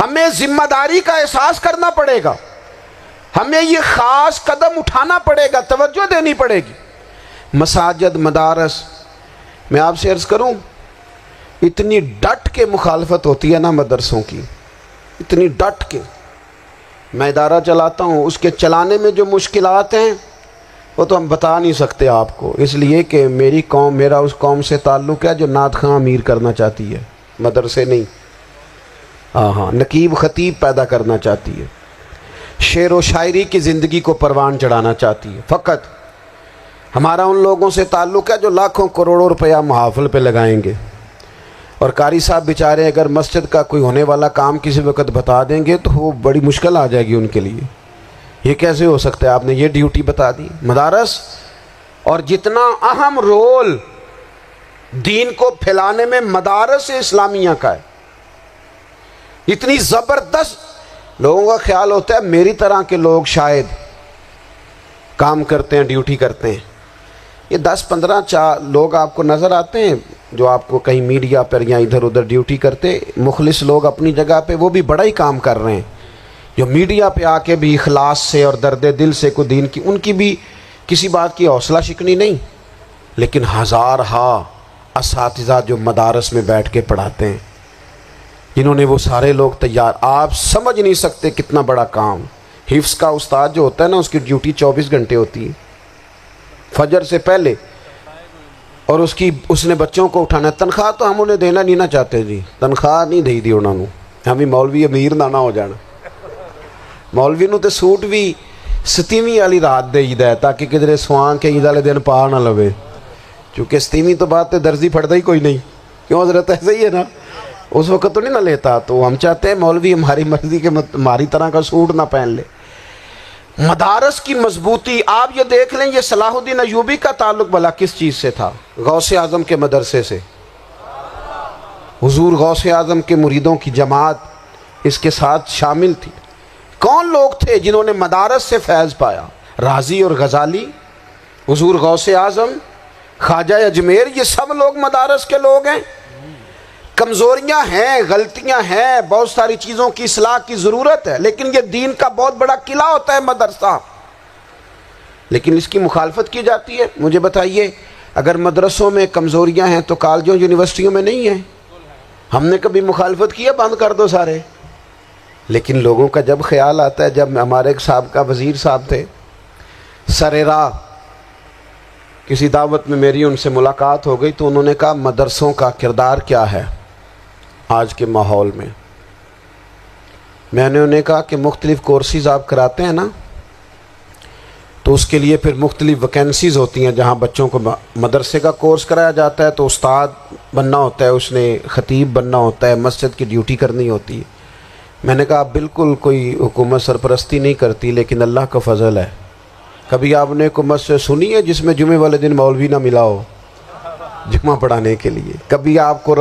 ہمیں ذمہ داری کا احساس کرنا پڑے گا، ہمیں یہ خاص قدم اٹھانا پڑے گا، توجہ دینی پڑے گی۔ مساجد، مدارس، میں آپ سے عرض کروں، اتنی ڈٹ کے مخالفت ہوتی ہے نا مدرسوں کی، اتنی ڈٹ کے۔ میں ادارہ چلاتا ہوں، اس کے چلانے میں جو مشکلات ہیں وہ تو ہم بتا نہیں سکتے آپ کو، اس لیے کہ میری قوم، میرا اس قوم سے تعلق ہے جو نعت خواں امیر کرنا چاہتی ہے، مدرسے نہیں۔ ہاں، نقیب خطیب پیدا کرنا چاہتی ہے، شعر و شاعری کی زندگی کو پروان چڑھانا چاہتی ہے۔ فقط ہمارا ان لوگوں سے تعلق ہے جو لاکھوں کروڑوں روپیہ محافل پہ لگائیں گے، اور قاری صاحب بیچارے اگر مسجد کا کوئی ہونے والا کام کسی وقت بتا دیں گے تو وہ بڑی مشکل آ جائے گی ان کے لیے۔ یہ کیسے ہو سکتا ہے، آپ نے یہ ڈیوٹی بتا دی۔ مدارس اور جتنا اہم رول دین کو پھیلانے میں مدارس اسلامیہ کا ہے، اتنی زبردست، لوگوں کا خیال ہوتا ہے میری طرح کے لوگ شاید کام کرتے ہیں، ڈیوٹی کرتے ہیں۔ یہ 10-15 لوگ آپ کو نظر آتے ہیں جو آپ کو کہیں میڈیا پر یا ادھر ادھر ڈیوٹی کرتے، مخلص لوگ اپنی جگہ پہ، وہ بھی بڑا ہی کام کر رہے ہیں، جو میڈیا پہ آ کے بھی اخلاص سے اور درد دل سے کو دین کی، ان کی بھی کسی بات کی حوصلہ شکنی نہیں، لیکن ہزارہا اساتذہ جو مدارس میں بیٹھ کے پڑھاتے ہیں، جنہوں نے وہ سارے لوگ تیار، آپ سمجھ نہیں سکتے کتنا بڑا کام۔ حفظ کا استاد جو ہوتا ہے نا، اس کی ڈیوٹی 24 گھنٹے ہوتی ہے، فجر سے پہلے، اور اس نے بچوں کو اٹھانا ہے۔ تنخواہ تو ہم انہیں دینا نہیں نہ چاہتے جی، تنخواہ نہیں دئی دی انہوں نے، ہمیں مولوی امیر نہ ہو جانا۔ مولوی نو تے سوٹ بھی 27ویں والی رات دے ہے تاکہ کدھر سوان کے عید والے دن پا نہ لوے، چونکہ 27ویں تو بعد تے درزی پھڑتا ہی کوئی نہیں، کیوں حضرت ایسے ہی ہے نا، اس وقت تو نہیں نہ لیتا، تو ہم چاہتے ہیں مولوی ہماری مرضی کے ہماری طرح کا سوٹ نہ پہن لے۔ مدارس کی مضبوطی آپ یہ دیکھ لیں، یہ صلاح الدین ایوبی کا تعلق بھلا کس چیز سے تھا؟ غوث اعظم کے مدرسے سے۔ حضور غوث اعظم کے مریدوں کی جماعت اس کے ساتھ شامل تھی۔ کون لوگ تھے جنہوں نے مدارس سے فیض پایا؟ رازی اور غزالی، حضور غوث اعظم، خواجہ اجمیر، یہ سب لوگ مدارس کے لوگ ہیں۔ کمزوریاں ہیں، غلطیاں ہیں، بہت ساری چیزوں کی اصلاح کی ضرورت ہے، لیکن یہ دین کا بہت بڑا قلعہ ہوتا ہے مدرسہ، لیکن اس کی مخالفت کی جاتی ہے۔ مجھے بتائیے، اگر مدرسوں میں کمزوریاں ہیں تو کالجوں یونیورسٹیوں میں نہیں ہیں؟ ہم نے کبھی مخالفت کی ہے بند کر دو سارے؟ لیکن لوگوں کا جب خیال آتا ہے، جب ہمارے ایک سابقہ وزیر صاحب تھے سر راہ، کسی دعوت میں میری ان سے ملاقات ہو گئی تو انہوں نے کہا مدرسوں کا کردار کیا ہے آج کے ماحول میں؟ میں نے انہیں کہا کہ مختلف کورسز آپ کراتے ہیں نا، تو اس کے لیے پھر مختلف ویکنسیز ہوتی ہیں، جہاں بچوں کو مدرسے کا کورس کرایا جاتا ہے تو استاد بننا ہوتا ہے، اس نے خطیب بننا ہوتا ہے، مسجد کی ڈیوٹی کرنی ہوتی ہے۔ میں نے کہا آپ بالکل کوئی حکومت سرپرستی نہیں کرتی، لیکن اللہ کا فضل ہے، کبھی آپ نے کوئی مسجد سنی ہے جس میں جمعے والے دن مولوی نہ ملا ہو جمعہ پڑھانے کے لیے؟ کبھی آپ کو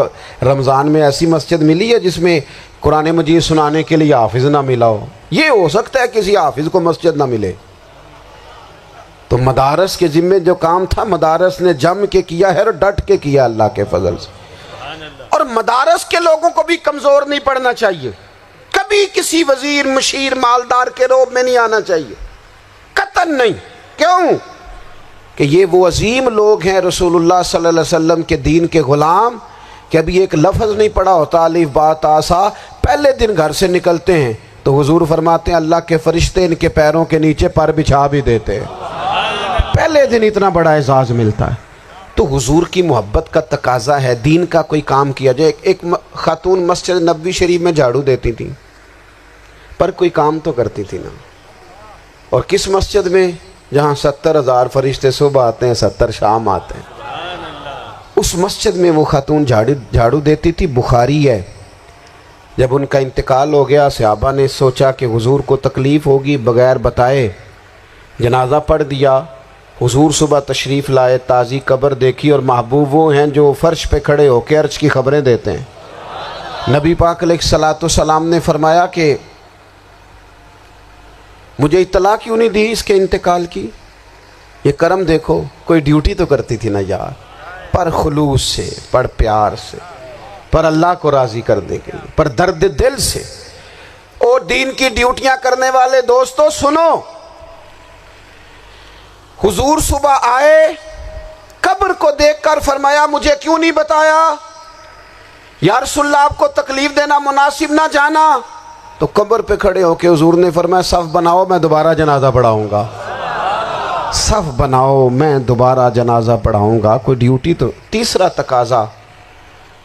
رمضان میں ایسی مسجد ملی ہے جس میں قرآن مجید سنانے کے لیے حافظ نہ ملا ہو؟ یہ ہو سکتا ہے کسی حافظ کو مسجد نہ ملے۔ تو مدارس کے ذمے جو کام تھا مدارس نے جم کے کیا ہے اور ڈٹ کے کیا اللہ کے فضل سے۔ اور مدارس کے لوگوں کو بھی کمزور نہیں پڑنا چاہیے، کبھی کسی وزیر، مشیر، مالدار کے روب میں نہیں آنا چاہیے، قطعاً نہیں۔ کیوں؟ کہ یہ وہ عظیم لوگ ہیں رسول اللہ صلی اللہ علیہ وسلم کے دین کے غلام، کہ ابھی ایک لفظ نہیں پڑا ہوتا الف با تا سا، پہلے دن گھر سے نکلتے ہیں تو حضور فرماتے ہیں اللہ کے فرشتے ان کے پیروں کے نیچے پر بچھا بھی دیتے ہیں، پہلے دن اتنا بڑا اعزاز ملتا ہے۔ تو حضور کی محبت کا تقاضا ہے، دین کا کوئی کام کیا جائے۔ ایک خاتون مسجد نبوی شریف میں جھاڑو دیتی تھی، پر کوئی کام تو کرتی تھی نا، اور کس مسجد میں؟ جہاں 70,000 فرشتے صبح آتے ہیں 70 شام آتے ہیں. اس مسجد میں وہ خاتون جھاڑو دیتی تھی. بخاری ہے. جب ان کا انتقال ہو گیا صحابہ نے سوچا کہ حضور کو تکلیف ہوگی، بغیر بتائے جنازہ پڑھ دیا. حضور صبح تشریف لائے، تازی قبر دیکھی، اور محبوب وہ ہیں جو فرش پہ کھڑے ہو کے عرش کی خبریں دیتے ہیں. نبی پاک علیہ الصلوۃ والسلام نے فرمایا کہ مجھے اطلاع کیوں نہیں دی اس کے انتقال کی؟ یہ کرم دیکھو، کوئی ڈیوٹی تو کرتی تھی نا یار، پر خلوص سے، پر پیار سے، پر اللہ کو راضی کرنے کے لیے، پر درد دل سے. اور دین کی ڈیوٹیاں کرنے والے دوستو سنو، حضور صبح آئے، قبر کو دیکھ کر فرمایا مجھے کیوں نہیں بتایا؟ یا رسول اللہ آپ کو تکلیف دینا مناسب نہ جانا؟ تو قبر پہ کھڑے ہو کے حضور نے فرمایا صف بناؤ، میں دوبارہ جنازہ پڑھاؤں گا. صف بناؤ، میں دوبارہ جنازہ پڑھاؤں گا. کوئی ڈیوٹی تو. تیسرا تقاضا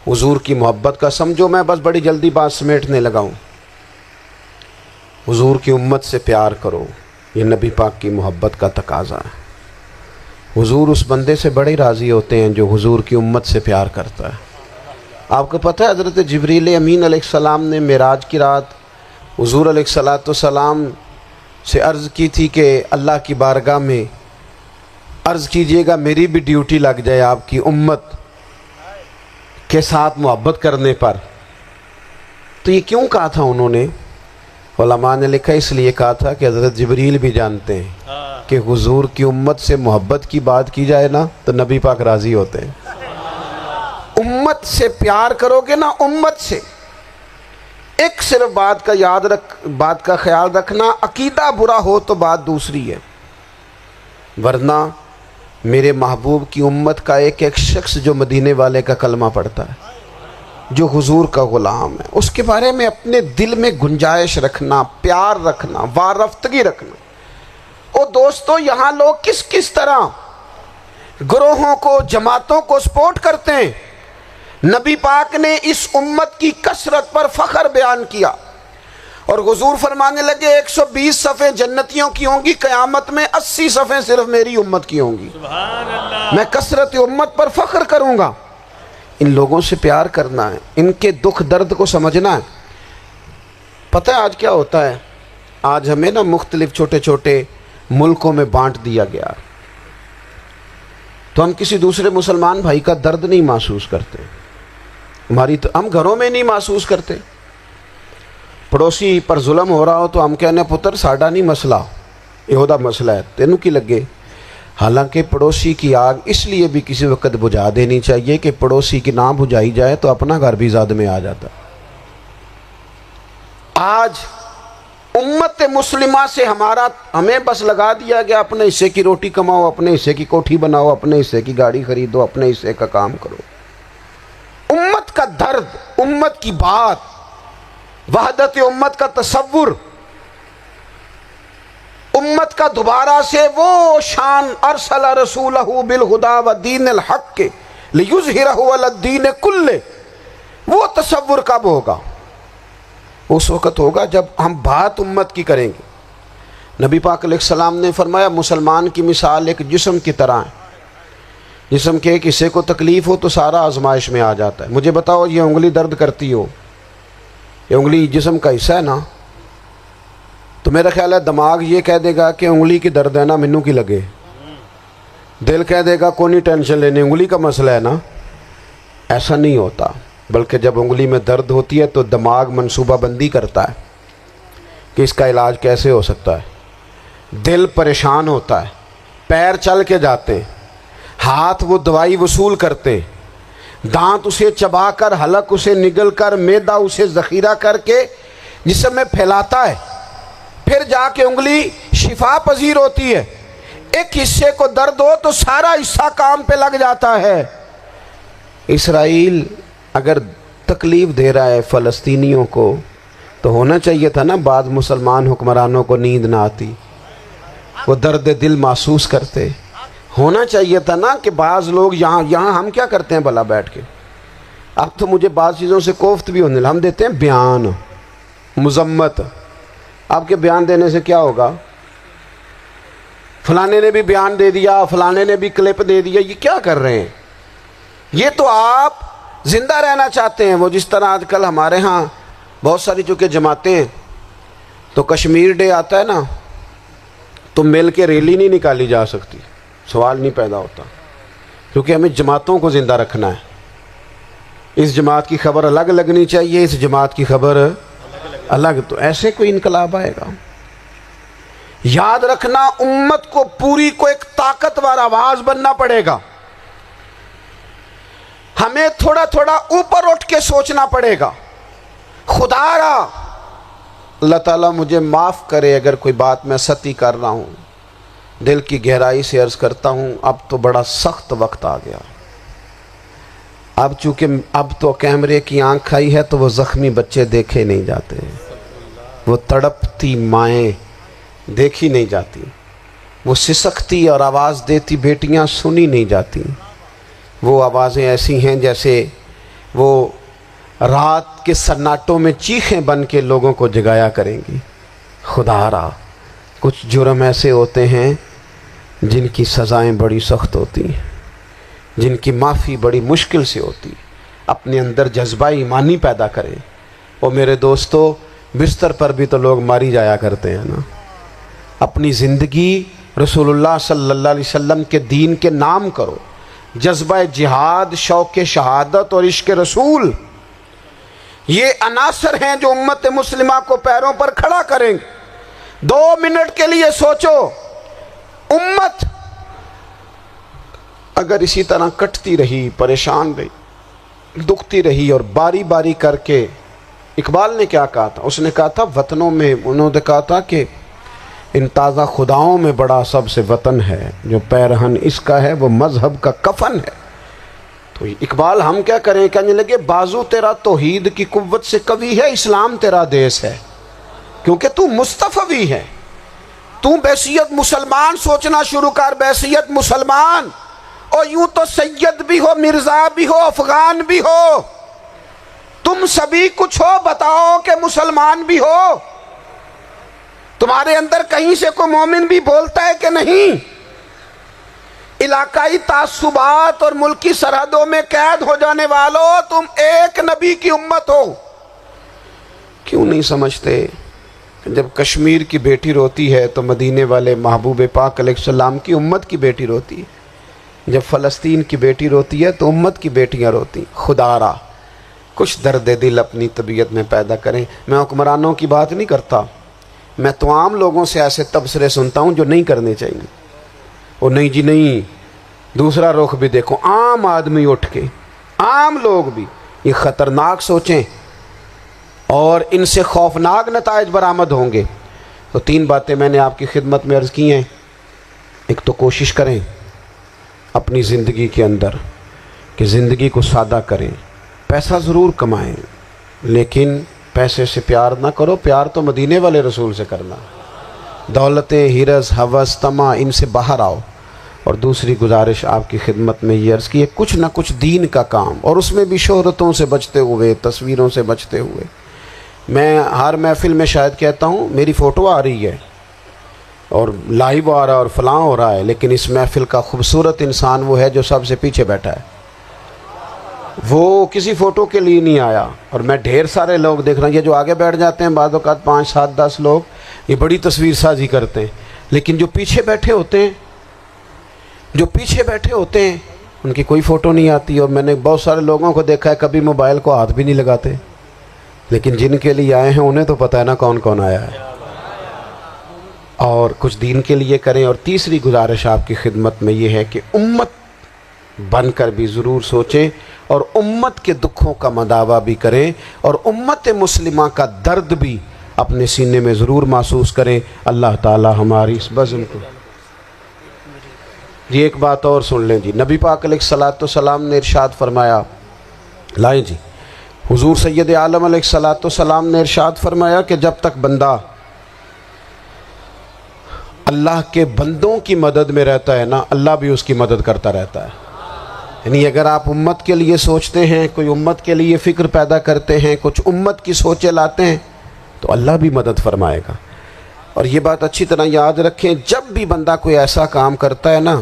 حضور کی محبت کا. سمجھو میں بس بڑی جلدی بات سمیٹنے لگا ہوں. حضور کی امت سے پیار کرو، یہ نبی پاک کی محبت کا تقاضا ہے. حضور اس بندے سے بڑے راضی ہوتے ہیں جو حضور کی امت سے پیار کرتا ہے. آپ کو پتہ ہے حضرت جبریل امین علیہ السلام نے معراج کی رات حضور علیہ الصلوۃ والسلام سے عرض کی تھی کہ اللہ کی بارگاہ میں عرض کیجئے گا میری بھی ڈیوٹی لگ جائے آپ کی امت کے ساتھ محبت کرنے پر. تو یہ کیوں کہا تھا انہوں نے؟ علماء نے لکھا اس لیے کہا تھا کہ حضرت جبریل بھی جانتے ہیں کہ حضور کی امت سے محبت کی بات کی جائے نا تو نبی پاک راضی ہوتے ہیں. امت سے پیار کرو گے نا، امت سے. ایک صرف بات کا خیال رکھنا، عقیدہ برا ہو تو بات دوسری ہے، ورنہ میرے محبوب کی امت کا ایک ایک شخص جو مدینے والے کا کلمہ پڑھتا ہے، جو حضور کا غلام ہے، اس کے بارے میں اپنے دل میں گنجائش رکھنا، پیار رکھنا، وارفتگی رکھنا. اور دوستو یہاں لوگ کس طرح گروہوں کو، جماعتوں کو سپورٹ کرتے ہیں. نبی پاک نے اس امت کی کثرت پر فخر بیان کیا اور حضور فرمانے لگے 120 صفیں جنتیوں کی ہوں گی، قیامت میں 80 صفیں صرف میری امت کی ہوں گی. میں کثرت امت پر فخر کروں گا. ان لوگوں سے پیار کرنا ہے، ان کے دکھ درد کو سمجھنا ہے. پتہ ہے آج کیا ہوتا ہے؟ آج ہمیں نا مختلف چھوٹے چھوٹے ملکوں میں بانٹ دیا گیا، تو ہم کسی دوسرے مسلمان بھائی کا درد نہیں محسوس کرتے. ہم گھروں میں نہیں محسوس کرتے. پڑوسی پر ظلم ہو رہا ہو تو ہم کہنے پتر ساڈا نہیں مسئلہ، یہ مسئلہ ہے، تینوں کی لگے. حالانکہ پڑوسی کی آگ اس لیے بھی کسی وقت بجھا دینی چاہیے کہ پڑوسی کی نہ بجھائی جائے تو اپنا گھر بھی زاد میں آ جاتا. آج امت مسلمہ سے ہمیں بس لگا دیا گیا اپنے حصے کی روٹی کماؤ، اپنے حصے کی کوٹھی بناؤ، اپنے حصے کی گاڑی خریدو، اپنے حصے کا کام کرو. امت کا درد، امت کی بات، وحدت امت کا تصور، امت کا دوبارہ سے وہ شان ارسل رسولہ بالہدی ودین الحق لیظہرہ علی الدین کلہ، وہ تصور کب ہوگا؟ اس وقت ہوگا جب ہم بات امت کی کریں گے. نبی پاک علیہ السلام نے فرمایا مسلمان کی مثال ایک جسم کی طرح ہے. جسم کے ایک حصے کو تکلیف ہو تو سارا آزمائش میں آ جاتا ہے. مجھے بتاؤ یہ انگلی درد کرتی ہو، یہ انگلی جسم کا حصہ ہے نا، تو میرا خیال ہے دماغ یہ کہہ دے گا کہ انگلی کی درد ہے نا مینوں کی لگے. دل کہہ دے گا کوئی نہیں ٹینشن لینے، انگلی کا مسئلہ ہے نا. ایسا نہیں ہوتا، بلکہ جب انگلی میں درد ہوتی ہے تو دماغ منصوبہ بندی کرتا ہے کہ اس کا علاج کیسے ہو سکتا ہے. دل پریشان ہوتا ہے، پیر چل کے جاتے، ہاتھ وہ دوائی وصول کرتے، دانت اسے چبا کر، حلق اسے نگل کر، معدہ اسے ذخیرہ کر کے جسم میں پھیلاتا ہے. پھر جا کے انگلی شفا پذیر ہوتی ہے. ایک حصے کو درد ہو تو سارا حصہ کام پہ لگ جاتا ہے. اسرائیل اگر تکلیف دے رہا ہے فلسطینیوں کو تو ہونا چاہیے تھا نا بعض مسلمان حکمرانوں کو نیند نہ آتی، وہ درد دل محسوس کرتے. ہونا چاہیے تھا نا کہ بعض لوگ یہاں ہم کیا کرتے ہیں بھلا بیٹھ کے. اب تو مجھے بعض چیزوں سے کوفت بھی ہونے لگا. ہم دیتے ہیں بیان، مذمت. آپ کے بیان دینے سے کیا ہوگا؟ فلانے نے بھی بیان دے دیا، فلانے نے بھی کلپ دے دیا. یہ کیا کر رہے ہیں؟ یہ تو آپ زندہ رہنا چاہتے ہیں. وہ جس طرح آج کل ہمارے ہاں بہت ساری چونکہ جماعتیں ہیں، تو کشمیر ڈے آتا ہے نا، تو مل کے ریلی نہیں نکالی جا سکتی، سوال نہیں پیدا ہوتا، کیونکہ ہمیں جماعتوں کو زندہ رکھنا ہے. اس جماعت کی خبر الگ لگنی چاہیے، اس جماعت کی خبر الگ. تو ایسے کوئی انقلاب آئے گا؟ یاد رکھنا، امت کو پوری کو ایک طاقتور آواز بننا پڑے گا. ہمیں تھوڑا تھوڑا اوپر اٹھ کے سوچنا پڑے گا. خدا را اللہ تعالیٰ مجھے معاف کرے اگر کوئی بات میں سطحی کر رہا ہوں، دل کی گہرائی سے عرض کرتا ہوں، اب تو بڑا سخت وقت آ گیا. اب چونکہ اب تو کیمرے کی آنکھ آئی ہے تو وہ زخمی بچے دیکھے نہیں جاتے، وہ تڑپتی مائیں دیکھی نہیں جاتی، وہ سسکتی اور آواز دیتی بیٹیاں سنی نہیں جاتی. وہ آوازیں ایسی ہیں جیسے وہ رات کے سناٹوں میں چیخیں بن کے لوگوں کو جگایا کریں گی. خدا را کچھ جرم ایسے ہوتے ہیں جن کی سزائیں بڑی سخت ہوتی ہیں، جن کی معافی بڑی مشکل سے ہوتی. اپنے اندر جذبہ ایمانی پیدا کریں. اور میرے دوستو، بستر پر بھی تو لوگ ماری جایا کرتے ہیں نا. اپنی زندگی رسول اللہ صلی اللہ علیہ وسلم کے دین کے نام کرو. جذبہ جہاد، شوق شہادت اور عشق رسول، یہ عناصر ہیں جو امت مسلمہ کو پیروں پر کھڑا کریں گے. 2 منٹ کے لیے سوچو، امت اگر اسی طرح کٹتی رہی، پریشان رہی، دکھتی رہی، اور باری باری کر کے، اقبال نے کیا کہا تھا؟ اس نے کہا تھا وطنوں میں، انہوں نے کہا تھا کہ ان تازہ خداؤں میں بڑا سب سے وطن ہے، جو پیرہن اس کا ہے وہ مذہب کا کفن ہے. تو اقبال ہم کیا کریں؟ کہنے لگے بازو تیرا توحید کی قوت سے قوی ہے، اسلام تیرا دیس ہے، کیونکہ تو مصطفی ہے. تو بحیثیت مسلمان سوچنا شروع کر، بحیثیت مسلمان. اور یوں تو سید بھی ہو، مرزا بھی ہو، افغان بھی ہو، تم سبھی کچھ ہو، بتاؤ کہ مسلمان بھی ہو. تمہارے اندر کہیں سے کوئی مومن بھی بولتا ہے کہ نہیں؟ علاقائی تعصبات اور ملکی سرحدوں میں قید ہو جانے والوں، تم ایک نبی کی امت ہو. کیوں نہیں سمجھتے کہ جب کشمیر کی بیٹی روتی ہے تو مدینے والے محبوب پاک علیہ السلام کی امت کی بیٹی روتی ہے، جب فلسطین کی بیٹی روتی ہے تو امت کی بیٹیاں روتی. خدا را کچھ درد دل اپنی طبیعت میں پیدا کریں. میں حکمرانوں کی بات نہیں کرتا، میں تو عام لوگوں سے ایسے تبصرے سنتا ہوں جو نہیں کرنے چاہیے. اور نہیں جی نہیں، دوسرا رخ بھی دیکھو، عام آدمی اٹھ کے، عام لوگ بھی یہ خطرناک سوچیں اور ان سے خوفناک نتائج برآمد ہوں گے. تو 3 باتیں میں نے آپ کی خدمت میں عرض کی ہیں. ایک تو کوشش کریں اپنی زندگی کے اندر کہ زندگی کو سادہ کریں. پیسہ ضرور کمائیں لیکن پیسے سے پیار نہ کرو، پیار تو مدینے والے رسول سے کرنا. دولتیں، ہرس، ہوس، طمع، ان سے باہر آؤ. اور دوسری گزارش آپ کی خدمت میں یہ عرض کی ہے، کچھ نہ کچھ دین کا کام، اور اس میں بھی شہرتوں سے بچتے ہوئے، تصویروں سے بچتے ہوئے. میں ہر محفل میں شاید کہتا ہوں میری فوٹو آ رہی ہے اور لائیو آ رہا ہے اور فلاں ہو رہا ہے، لیکن اس محفل کا خوبصورت انسان وہ ہے جو سب سے پیچھے بیٹھا ہے. وہ کسی فوٹو کے لیے نہیں آیا. اور میں ڈھیر سارے لوگ دیکھ رہا ہوں، یہ جو آگے بیٹھ جاتے ہیں بعض اوقات 5 7 10 لوگ، یہ بڑی تصویر سازی کرتے ہیں، لیکن جو پیچھے بیٹھے ہوتے ہیں ان کی کوئی فوٹو نہیں آتی. اور میں نے بہت سارے لوگوں کو دیکھا ہے کبھی موبائل کو ہاتھ بھی نہیں لگاتے، لیکن جن کے لیے آئے ہیں انہیں تو پتہ ہے نا کون کون آیا ہے. اور کچھ دین کے لیے کریں. اور تیسری گزارش آپ کی خدمت میں یہ ہے کہ امت بن کر بھی ضرور سوچیں اور امت کے دکھوں کا مداوع بھی کریں اور امت مسلمہ کا درد بھی اپنے سینے میں ضرور محسوس کریں. اللہ تعالی ہماری اس بزم کو. جی ایک بات اور سن لیں جی. نبی پاک علیہ الصلوۃ والسلام نے ارشاد فرمایا، لائیں جی، حضور سید عالم علیہ الصلوۃ والسلام نے ارشاد فرمایا کہ جب تک بندہ اللہ کے بندوں کی مدد میں رہتا ہے نا، اللہ بھی اس کی مدد کرتا رہتا ہے. یعنی اگر آپ امت کے لیے سوچتے ہیں، کوئی امت کے لیے فکر پیدا کرتے ہیں، کچھ امت کی سوچیں لاتے ہیں، تو اللہ بھی مدد فرمائے گا. اور یہ بات اچھی طرح یاد رکھیں، جب بھی بندہ کوئی ایسا کام کرتا ہے نا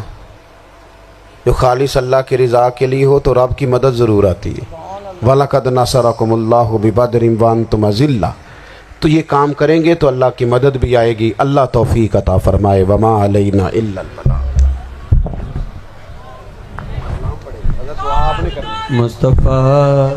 جو خالص اللہ کی رضا کے لیے ہو تو رب کی مدد ضرور آتی ہے۔ وَلَقَدْ نَصَرَكُمُ اللَّهُ بِبَدْرٍ وَأَنْتُمْ أَذِلَّةٌ، تو یہ کام کریں گے تو اللہ کی مدد بھی آئے گی۔ اللہ توفیق عطا فرمائے۔ وَمَا عَلَيْنَا إِلَّا الْبَلَاغُ۔ مصطفیٰ